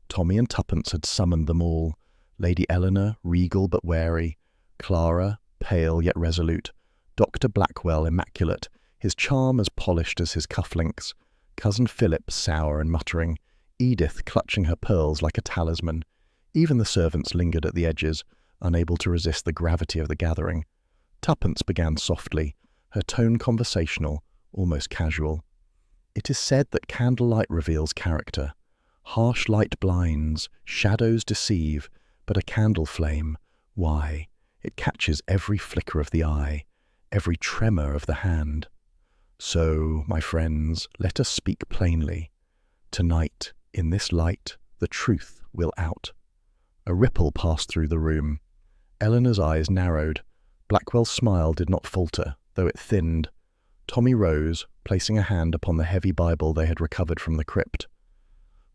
Tommy and Tuppence had summoned them all, Lady Eleanor, regal but wary, Clara, pale yet resolute, Dr. Blackwell, immaculate, his charm as polished as his cufflinks, Cousin Philip, sour and muttering, Edith clutching her pearls like a talisman. Even the servants lingered at the edges, unable to resist the gravity of the gathering. Tuppence began softly, her tone conversational, almost casual. It is said that candlelight reveals character. Harsh light blinds, shadows deceive, but a candle flame, why, it catches every flicker of the eye, every tremor of the hand. So, my friends, let us speak plainly. Tonight, in this light, the truth will out. A ripple passed through the room. Eleanor's eyes narrowed. Blackwell's smile did not falter, though it thinned. Tommy rose, placing a hand upon the heavy Bible they had recovered from the crypt.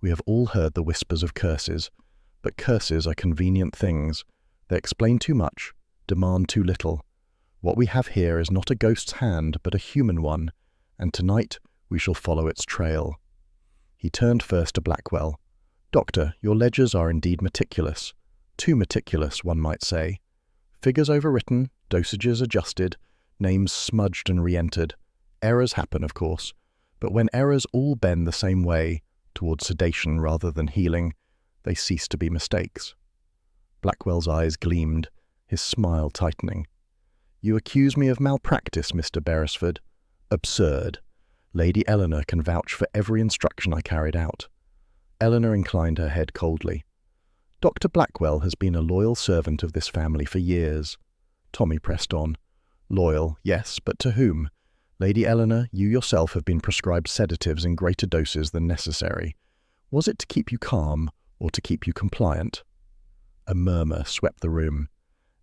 We have all heard the whispers of curses, but curses are convenient things. They explain too much, demand too little. What we have here is not a ghost's hand, but a human one, and tonight we shall follow its trail. He turned first to Blackwell. Doctor, your ledgers are indeed meticulous. Too meticulous, one might say. Figures overwritten, dosages adjusted, names smudged and re-entered. Errors happen, of course, but when errors all bend the same way, towards sedation rather than healing, they cease to be mistakes. Blackwell's eyes gleamed, his smile tightening. You accuse me of malpractice, Mr. Beresford. Absurd. Lady Eleanor can vouch for every instruction I carried out. Eleanor inclined her head coldly. Dr. Blackwell has been a loyal servant of this family for years. Tommy pressed on. Loyal, yes, but to whom? Lady Eleanor, you yourself have been prescribed sedatives in greater doses than necessary. Was it to keep you calm, or to keep you compliant? A murmur swept the room.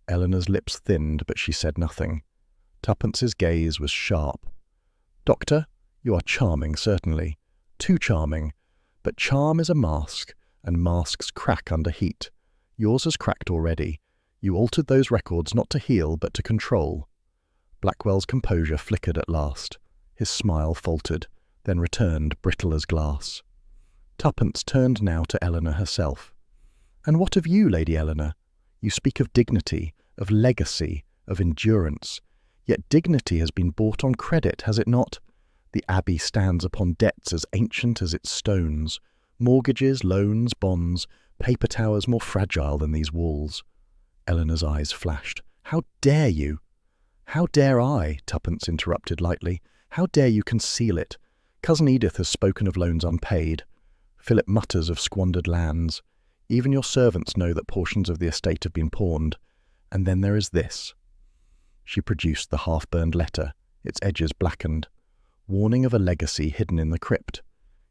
Eleanor's lips thinned, but she said nothing. Tuppence's gaze was sharp. Doctor, you are charming, certainly. Too charming. But charm is a mask, and masks crack under heat. Yours has cracked already. You altered those records not to heal, but to control. Blackwell's composure flickered at last. His smile faltered, then returned brittle as glass. Tuppence turned now to Eleanor herself. And what of you, Lady Eleanor? You speak of dignity, of legacy, of endurance. Yet dignity has been bought on credit, has it not? The Abbey stands upon debts as ancient as its stones. Mortgages, loans, bonds, paper towers more fragile than these walls. Eleanor's eyes flashed. How dare you? How dare I? Tuppence interrupted lightly. How dare you conceal it? Cousin Edith has spoken of loans unpaid. Philip mutters of squandered lands. Even your servants know that portions of the estate have been pawned. And then there is this. She produced the half-burned letter, its edges blackened. Warning of a legacy hidden in the crypt.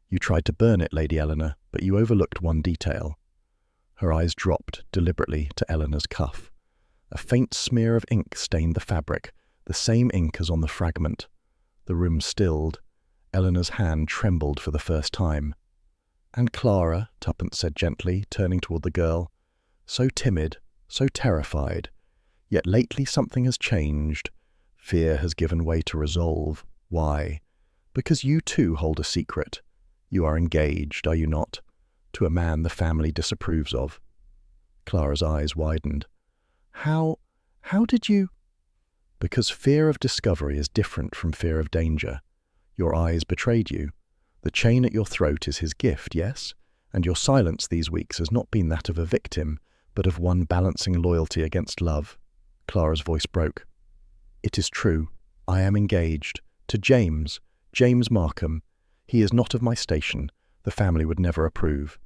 You tried to burn it, Lady Eleanor, but you overlooked one detail. Her eyes dropped deliberately to Eleanor's cuff. A faint smear of ink stained the fabric, the same ink as on the fragment. The room stilled. Eleanor's hand trembled for the first time. And Clara, Tuppence said gently, turning toward the girl, so timid, so terrified. Yet lately something has changed. Fear has given way to resolve. Why? Because you too hold a secret. You are engaged, are you not? To a man the family disapproves of. Clara's eyes widened. How did you? Because fear of discovery is different from fear of danger. Your eyes betrayed you. The chain at your throat is his gift, yes? And your silence these weeks has not been that of a victim, but of one balancing loyalty against love. Clara's voice broke. It is true. I am engaged. To James Markham. He is not of my station. The family would never approve.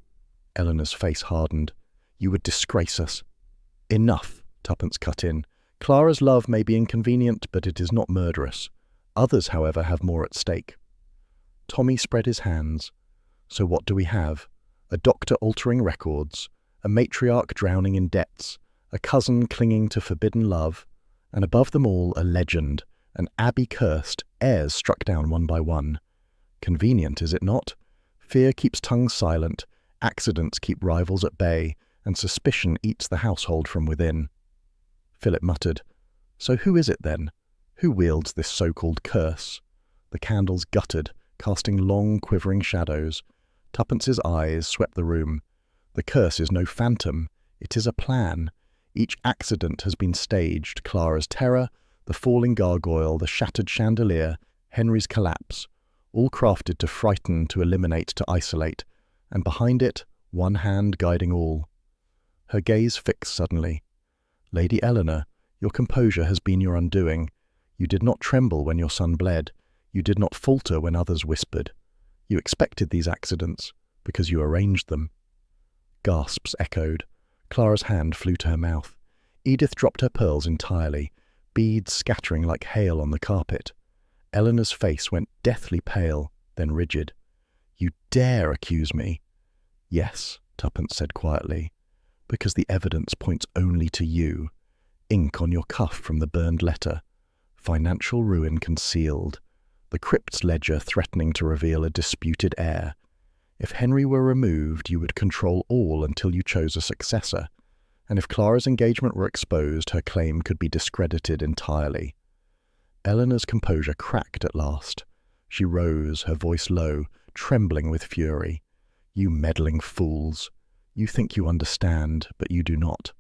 Eleanor's face hardened. You would disgrace us. Enough, Tuppence cut in. Clara's love may be inconvenient, but it is not murderous. Others, however, have more at stake. Tommy spread his hands. So what do we have? A doctor altering records, a matriarch drowning in debts, a cousin clinging to forbidden love, and above them all a legend, an abbey cursed, heirs struck down one by one. Convenient, is it not? Fear keeps tongues silent, accidents keep rivals at bay, and suspicion eats the household from within. Philip muttered, "So who is it then? Who wields this so-called curse?" The candles guttered, casting long, quivering shadows. Tuppence's eyes swept the room. The curse is no phantom, it is a plan. Each accident has been staged: Clara's terror, the falling gargoyle, the shattered chandelier, Henry's collapse, all crafted to frighten, to eliminate, to isolate, and behind it, one hand guiding all. Her gaze fixed suddenly. "Lady Eleanor, your composure has been your undoing. You did not tremble when your son bled. You did not falter when others whispered. You expected these accidents, because you arranged them." Gasps echoed. Clara's hand flew to her mouth. Edith dropped her pearls entirely, beads scattering like hail on the carpet. Eleanor's face went deathly pale, then rigid. "You dare accuse me?" "Yes," Tuppence said quietly, "because the evidence points only to you. Ink on your cuff from the burned letter. Financial ruin concealed. The crypt's ledger threatening to reveal a disputed heir. If Henry were removed, you would control all until you chose a successor. And if Clara's engagement were exposed, her claim could be discredited entirely." Eleanor's composure cracked at last. She rose, her voice low, trembling with fury. "You meddling fools! You think you understand, but you do not.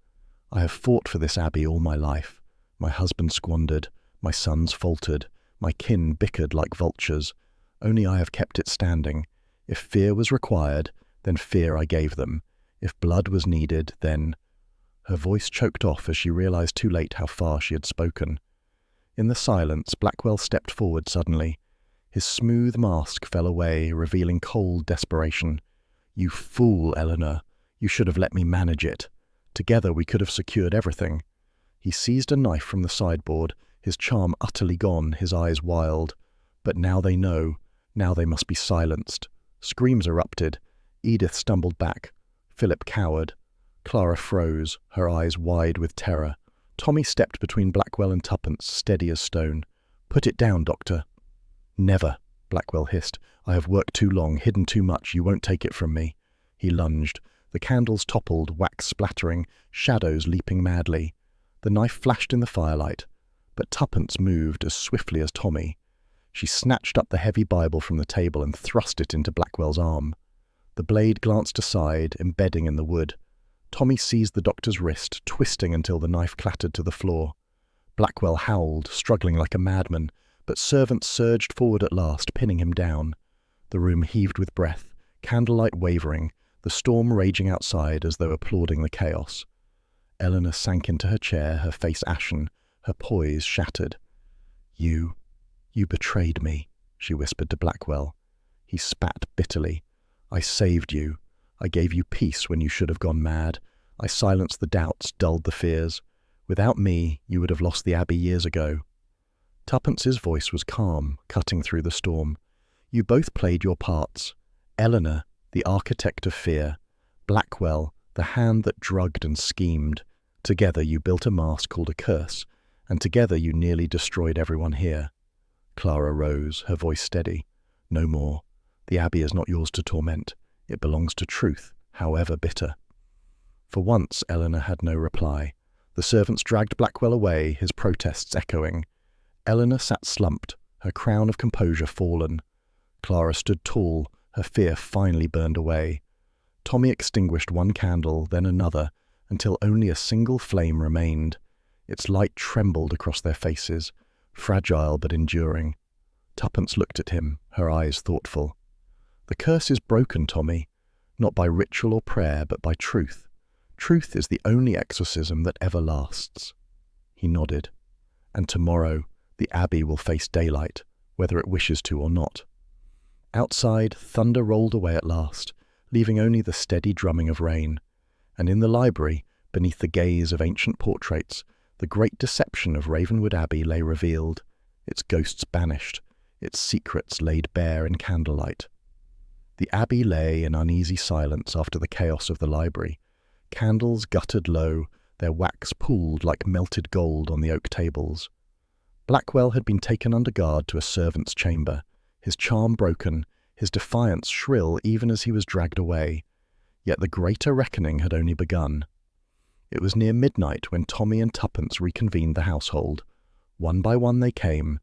I have fought for this abbey all my life. My husband squandered, my sons faltered, my kin bickered like vultures. Only I have kept it standing. If fear was required, then fear I gave them. If blood was needed, then—" Her voice choked off as she realized too late how far she had spoken. In the silence, Blackwell stepped forward suddenly. His smooth mask fell away, revealing cold desperation. "You fool, Eleanor. You should have let me manage it. Together we could have secured everything." He seized a knife from the sideboard, his charm utterly gone, his eyes wild. But now they know. Now they must be silenced. Screams erupted. Edith stumbled back. Philip cowered. Clara froze, her eyes wide with terror. Tommy stepped between Blackwell and Tuppence, steady as stone. "Put it down, Doctor." "Never," Blackwell hissed. "I have worked too long, hidden too much. You won't take it from me." He lunged. The candles toppled, wax splattering, shadows leaping madly. The knife flashed in the firelight, but Tuppence moved as swiftly as Tommy. She snatched up the heavy Bible from the table and thrust it into Blackwell's arm. The blade glanced aside, embedding in the wood. Tommy seized the doctor's wrist, twisting until the knife clattered to the floor. Blackwell howled, struggling like a madman, but servants surged forward at last, pinning him down. The room heaved with breath, candlelight wavering, the storm raging outside as though applauding the chaos. Eleanor sank into her chair, her face ashen, her poise shattered. You betrayed me," she whispered to Blackwell. He spat bitterly. "I saved you. I gave you peace when you should have gone mad. I silenced the doubts, dulled the fears. Without me, you would have lost the Abbey years ago." Tuppence's voice was calm, cutting through the storm. "You both played your parts. Eleanor, the architect of fear. Blackwell, the hand that drugged and schemed. Together you built a mask called a curse, and together you nearly destroyed everyone here." Clara rose, her voice steady. "No more. The Abbey is not yours to torment. It belongs to truth, however bitter." For once, Eleanor had no reply. The servants dragged Blackwell away, his protests echoing. Eleanor sat slumped, her crown of composure fallen. Clara stood tall, her fear finally burned away. Tommy extinguished one candle, then another, until only a single flame remained. Its light trembled across their faces, fragile but enduring. Tuppence looked at him, her eyes thoughtful. "The curse is broken, Tommy, not by ritual or prayer, but by truth. Truth is the only exorcism that ever lasts." He nodded. "And tomorrow, the Abbey will face daylight, whether it wishes to or not." Outside, thunder rolled away at last, leaving only the steady drumming of rain. And in the library, beneath the gaze of ancient portraits, the great deception of Ravenwood Abbey lay revealed, its ghosts banished, its secrets laid bare in candlelight. The Abbey lay in uneasy silence after the chaos of the library. Candles guttered low, their wax pooled like melted gold on the oak tables. Blackwell had been taken under guard to a servant's chamber, his charm broken, his defiance shrill even as he was dragged away. Yet the greater reckoning had only begun. It was near midnight when Tommy and Tuppence reconvened the household. One by one they came.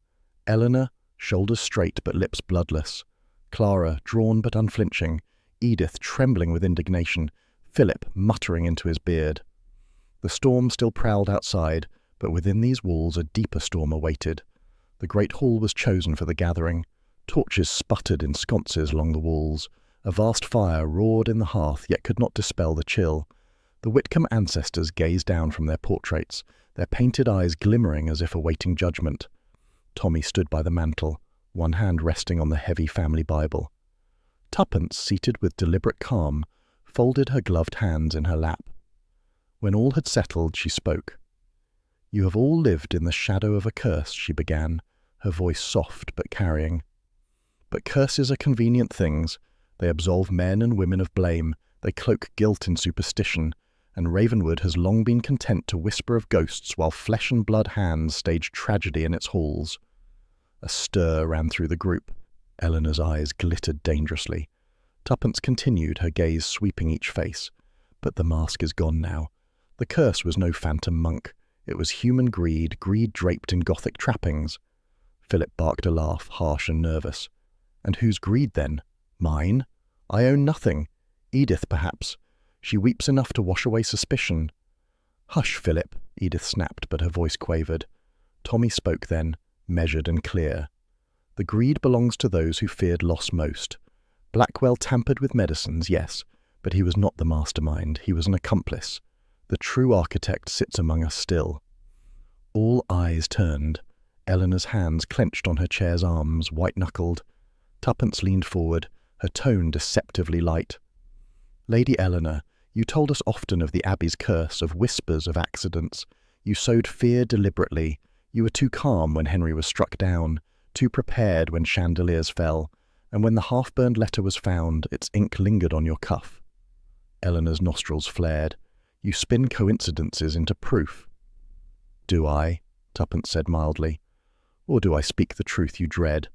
Eleanor, shoulders straight but lips bloodless. Clara, drawn but unflinching. Edith, trembling with indignation. Philip, muttering into his beard. The storm still prowled outside, but within these walls a deeper storm awaited. The great hall was chosen for the gathering. Torches sputtered in sconces along the walls. A vast fire roared in the hearth, yet could not dispel the chill. The Whitcomb ancestors gazed down from their portraits, their painted eyes glimmering as if awaiting judgment. Tommy stood by the mantel, one hand resting on the heavy family Bible. Tuppence, seated with deliberate calm, folded her gloved hands in her lap. When all had settled, she spoke. "You have all lived in the shadow of a curse," she began, her voice soft but carrying. "But curses are convenient things. They absolve men and women of blame, they cloak guilt in superstition, and Ravenwood has long been content to whisper of ghosts while flesh and blood hands stage tragedy in its halls." A stir ran through the group. Eleanor's eyes glittered dangerously. Tuppence continued, her gaze sweeping each face. "But the mask is gone now. The curse was no phantom monk. It was human greed, greed draped in Gothic trappings." Philip barked a laugh, harsh and nervous. "And whose greed, then? Mine? I own nothing. Edith, perhaps. She weeps enough to wash away suspicion." "Hush, Philip," Edith snapped, but her voice quavered. Tommy spoke then, measured and clear. "The greed belongs to those who feared loss most. Blackwell tampered with medicines, yes, but he was not the mastermind. He was an accomplice. The true architect sits among us still." All eyes turned. Eleanor's hands clenched on her chair's arms, white-knuckled. Tuppence leaned forward, her tone deceptively light. "Lady Eleanor, you told us often of the Abbey's curse, of whispers, of accidents. You sowed fear deliberately. You were too calm when Henry was struck down, too prepared when chandeliers fell, and when the half-burned letter was found, its ink lingered on your cuff." Eleanor's nostrils flared. "You spin coincidences into proof." "Do I?" Tuppence said mildly. "Or do I speak the truth you dread?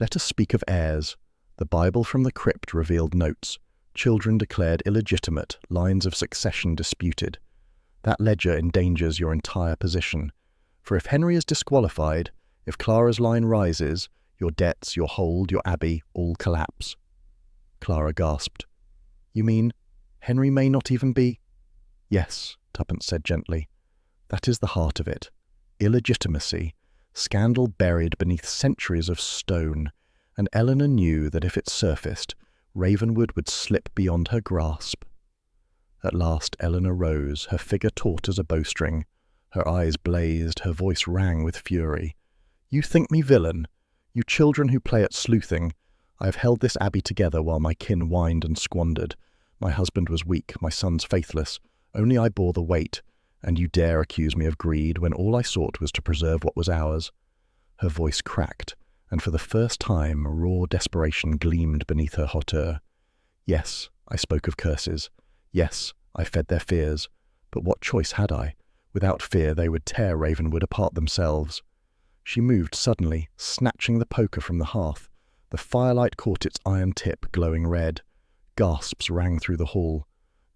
Let us speak of heirs. The Bible from the crypt revealed notes, children declared illegitimate, lines of succession disputed. That ledger endangers your entire position. For if Henry is disqualified, if Clara's line rises, your debts, your hold, your abbey, all collapse." Clara gasped. "You mean Henry may not even be—" "Yes," Tuppence said gently. "That is the heart of it. Illegitimacy, scandal buried beneath centuries of stone, and Eleanor knew that if it surfaced, Ravenwood would slip beyond her grasp." At last Eleanor rose, her figure taut as a bowstring. Her eyes blazed, her voice rang with fury. "You think me villain? You children who play at sleuthing. I have held this abbey together while my kin whined and squandered. My husband was weak, my sons faithless. Only I bore the weight, and you dare accuse me of greed when all I sought was to preserve what was ours." Her voice cracked, and for the first time raw desperation gleamed beneath her hauteur. "Yes, I spoke of curses. Yes, I fed their fears. But what choice had I? Without fear they would tear Ravenwood apart themselves." She moved suddenly, snatching the poker from the hearth. The firelight caught its iron tip, glowing red. Gasps rang through the hall.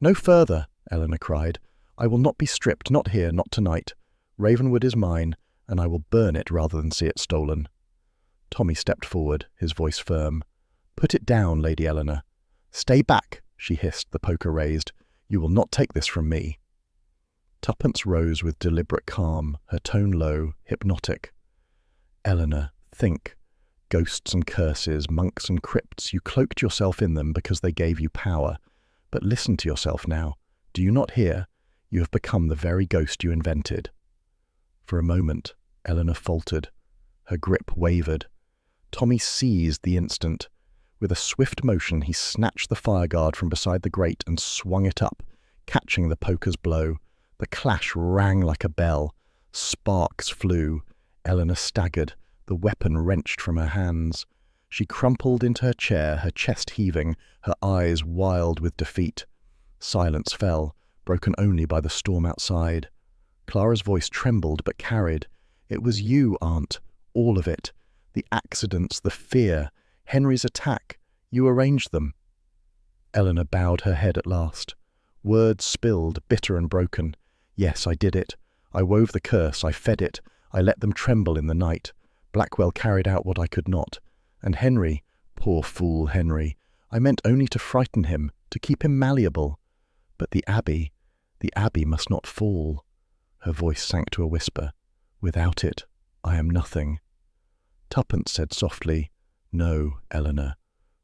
"No further!" Eleanor cried. "I will not be stripped, not here, not tonight. Ravenwood is mine, and I will burn it rather than see it stolen." Tommy stepped forward, his voice firm. "Put it down, Lady Eleanor." "Stay back," she hissed, the poker raised. "You will not take this from me." Tuppence rose with deliberate calm, her tone low, hypnotic. "Eleanor, think. Ghosts and curses, monks and crypts, you cloaked yourself in them because they gave you power. But listen to yourself now. Do you not hear? You have become the very ghost you invented." For a moment, Eleanor faltered. Her grip wavered. Tommy seized the instant. With a swift motion, he snatched the fireguard from beside the grate and swung it up, catching the poker's blow. The clash rang like a bell. Sparks flew. Eleanor staggered, the weapon wrenched from her hands. She crumpled into her chair, her chest heaving, her eyes wild with defeat. Silence fell, broken only by the storm outside. Clara's voice trembled but carried. "It was you, Aunt. All of it. The accidents, the fear, Henry's attack. You arranged them." Eleanor bowed her head at last. Words spilled, bitter and broken. "Yes, I did it. I wove the curse, I fed it, I let them tremble in the night. Blackwell carried out what I could not. And Henry, poor fool Henry, I meant only to frighten him, to keep him malleable. But the Abbey must not fall." Her voice sank to a whisper. "Without it, I am nothing." Tuppence said softly, "No, Eleanor.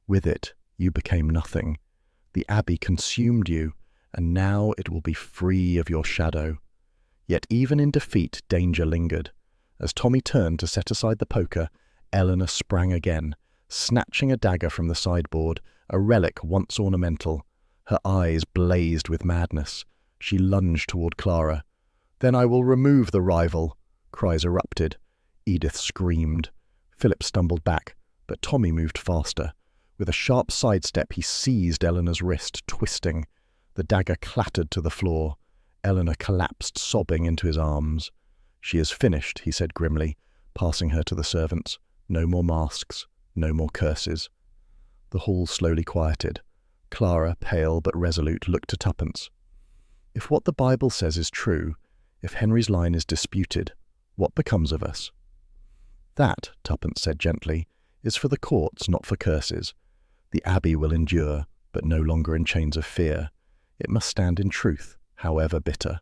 With it, you became nothing. The Abbey consumed you, and now it will be free of your shadow." Yet even in defeat, danger lingered. As Tommy turned to set aside the poker, Eleanor sprang again, snatching a dagger from the sideboard, a relic once ornamental. Her eyes blazed with madness. She lunged toward Clara. "Then I will remove the rival!" Cries erupted. Edith screamed. Philip stumbled back, but Tommy moved faster. With a sharp sidestep, he seized Eleanor's wrist, twisting. The dagger clattered to the floor. Eleanor collapsed, sobbing, into his arms. "She is finished," he said grimly, passing her to the servants. "No more masks, no more curses." The hall slowly quieted. Clara, pale but resolute, looked to Tuppence. "If what the Bible says is true, if Henry's line is disputed, what becomes of us?" "That," Tuppence said gently, "is for the courts, not for curses. The Abbey will endure, but no longer in chains of fear. It must stand in truth, however bitter."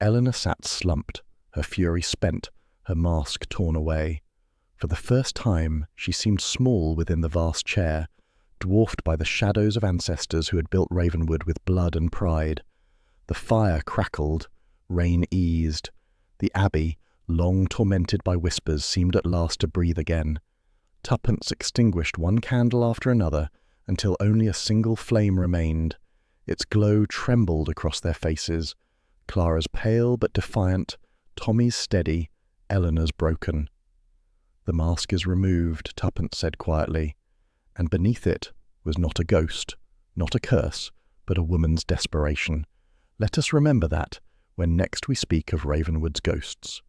Eleanor sat slumped, her fury spent, her mask torn away. For the first time, she seemed small within the vast chair, dwarfed by the shadows of ancestors who had built Ravenwood with blood and pride. The fire crackled, rain eased. The Abbey, long tormented by whispers, seemed at last to breathe again. Tuppence extinguished one candle after another until only a single flame remained. Its glow trembled across their faces. Clara's pale but defiant, Tommy's steady, Eleanor's broken. "The mask is removed," Tuppence said quietly, and beneath it was not a ghost, not a curse, but a woman's desperation. Let us remember that when next we speak of Ravenwood's ghosts.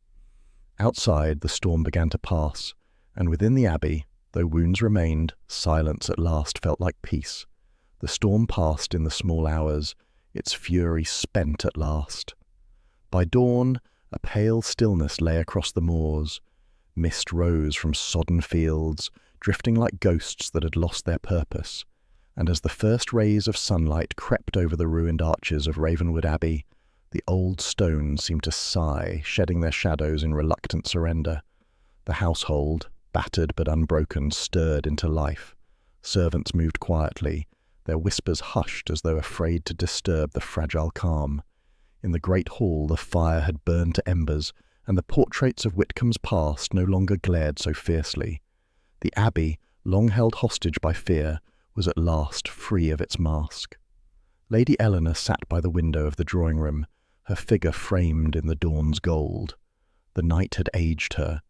Outside, the storm began to pass, and within the Abbey, though wounds remained, silence at last felt like peace. The storm passed in the small hours, its fury spent at last. By dawn, a pale stillness lay across the moors. Mist rose from sodden fields, drifting like ghosts that had lost their purpose. And as the first rays of sunlight crept over the ruined arches of Ravenwood Abbey, the old stones seemed to sigh, shedding their shadows in reluctant surrender. The household, battered but unbroken, stirred into life. Servants moved quietly, their whispers hushed as though afraid to disturb the fragile calm. In the great hall the fire had burned to embers, and the portraits of Whitcomb's past no longer glared so fiercely. The Abbey, long held hostage by fear, was at last free of its mask. Lady Eleanor sat by the window of the drawing-room, her figure framed in the dawn's gold. The night had aged her.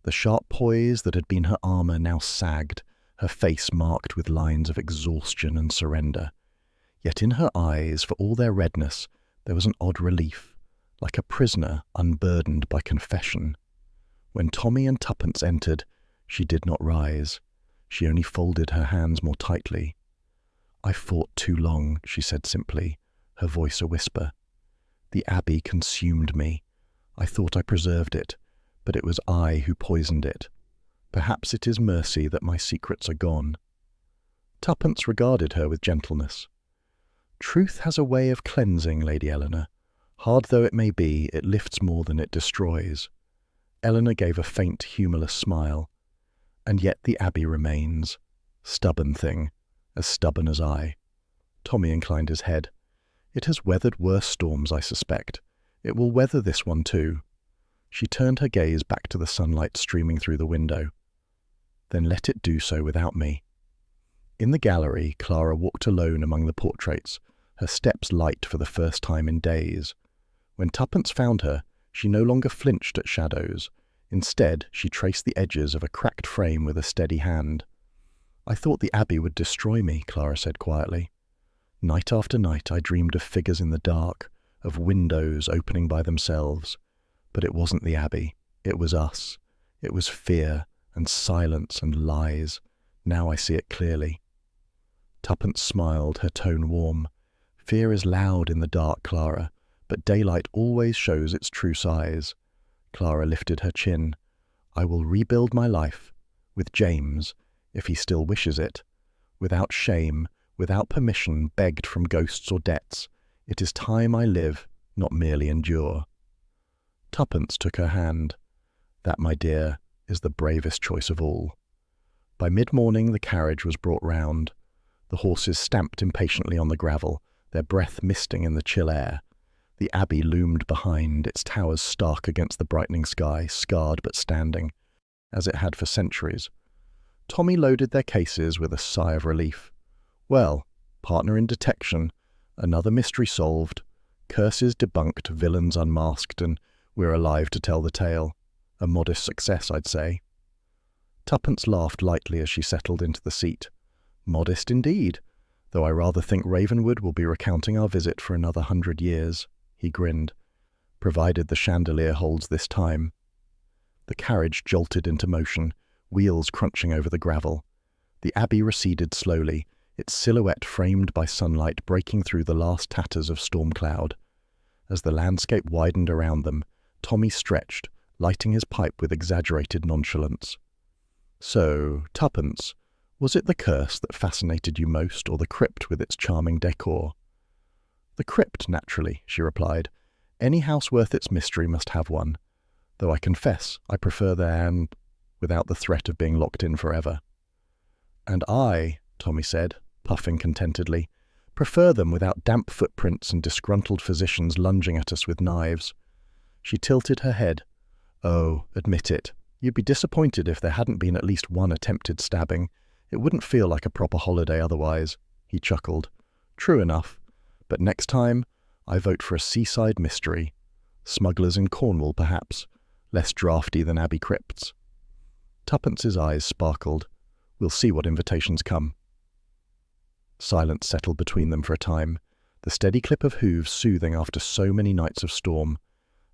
The sharp poise that had been her armour now sagged, her face marked with lines of exhaustion and surrender. Yet in her eyes, for all their redness, there was an odd relief, like a prisoner unburdened by confession. When Tommy and Tuppence entered, she did not rise. She only folded her hands more tightly. "I fought too long," she said simply, her voice a whisper. "The Abbey consumed me. I thought I preserved it, but it was I who poisoned it. Perhaps it is mercy that my secrets are gone." Tuppence regarded her with gentleness. "Truth has a way of cleansing, Lady Eleanor. Hard though it may be, it lifts more than it destroys." Eleanor gave a faint, humourless smile. "And yet the Abbey remains. Stubborn thing, as stubborn as I." Tommy inclined his head. "It has weathered worse storms, I suspect. It will weather this one too." She turned her gaze back to the sunlight streaming through the window. "Then let it do so without me." In the gallery, Clara walked alone among the portraits, her steps light for the first time in days. When Tuppence found her, she no longer flinched at shadows. Instead, she traced the edges of a cracked frame with a steady hand. "I thought the Abbey would destroy me," Clara said quietly. Night after night I dreamed of figures in the dark, of windows opening by themselves. But it wasn't the Abbey. It was us. It was fear and silence and lies. Now I see it clearly. Tuppence smiled, her tone warm. Fear is loud in the dark, Clara, but daylight always shows its true size. Clara lifted her chin. I will rebuild my life, with James, if he still wishes it, without shame, without permission begged from ghosts or debts. It is time I live, not merely endure. Tuppence took her hand. That, my dear, is the bravest choice of all. By mid-morning the carriage was brought round. The horses stamped impatiently on the gravel, their breath misting in the chill air. The Abbey loomed behind, its towers stark against the brightening sky, scarred but standing, as it had for centuries. Tommy loaded their cases with a sigh of relief. Well, partner in detection, another mystery solved, curses debunked, villains unmasked, and we're alive to tell the tale. A modest success, I'd say. Tuppence laughed lightly as she settled into the seat. Modest indeed, though I rather think Ravenwood will be recounting our visit for another 100 years, he grinned, provided the chandelier holds this time. The carriage jolted into motion, wheels crunching over the gravel. The Abbey receded slowly, its silhouette framed by sunlight breaking through the last tatters of storm cloud. As the landscape widened around them, Tommy stretched, lighting his pipe with exaggerated nonchalance. So, Tuppence, was it the curse that fascinated you most, or the crypt with its charming decor? The crypt, naturally, she replied. Any house worth its mystery must have one, though I confess I prefer them without the threat of being locked in forever. And I, Tommy said, puffing contentedly, prefer them without damp footprints and disgruntled physicians lunging at us with knives. She tilted her head. Oh, admit it. You'd be disappointed if there hadn't been at least one attempted stabbing. It wouldn't feel like a proper holiday otherwise, he chuckled. True enough. But next time, I vote for a seaside mystery. Smugglers in Cornwall, perhaps. Less drafty than Abbey crypts. Tuppence's eyes sparkled. We'll see what invitations come. Silence settled between them for a time, the steady clip of hooves soothing after so many nights of storm.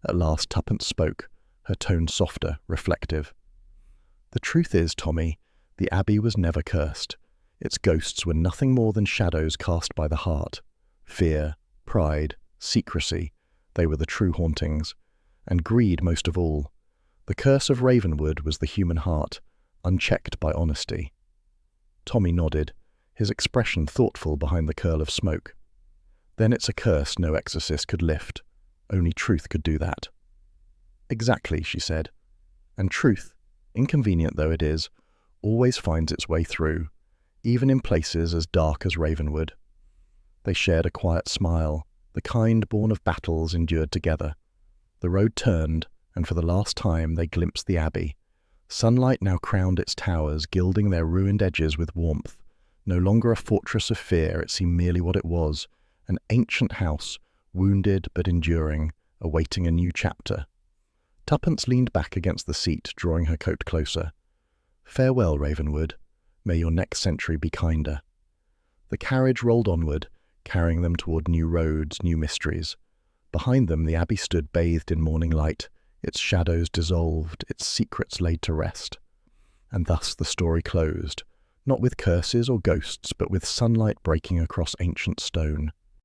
At last Tuppence spoke, her tone softer, reflective. The truth is, Tommy, the Abbey was never cursed. Its ghosts were nothing more than shadows cast by the heart. Fear, pride, secrecy, they were the true hauntings. And greed most of all. The curse of Ravenwood was the human heart, unchecked by honesty. Tommy nodded, his expression thoughtful behind the curl of smoke. Then it's a curse no exorcist could lift. Only truth could do that. Exactly, she said. And truth, inconvenient though it is, always finds its way through, even in places as dark as Ravenwood. They shared a quiet smile, the kind born of battles endured together. The road turned, and for the last time they glimpsed the Abbey. Sunlight now crowned its towers, gilding their ruined edges with warmth. No longer a fortress of fear, it seemed merely what it was, an ancient house, wounded but enduring, awaiting a new chapter. Tuppence leaned back against the seat, drawing her coat closer. Farewell, Ravenwood. May your next century be kinder. The carriage rolled onward, carrying them toward new roads, new mysteries. Behind them the Abbey stood bathed in morning light, its shadows dissolved, its secrets laid to rest. And thus the story closed, not with curses or ghosts, but with sunlight breaking across ancient stone.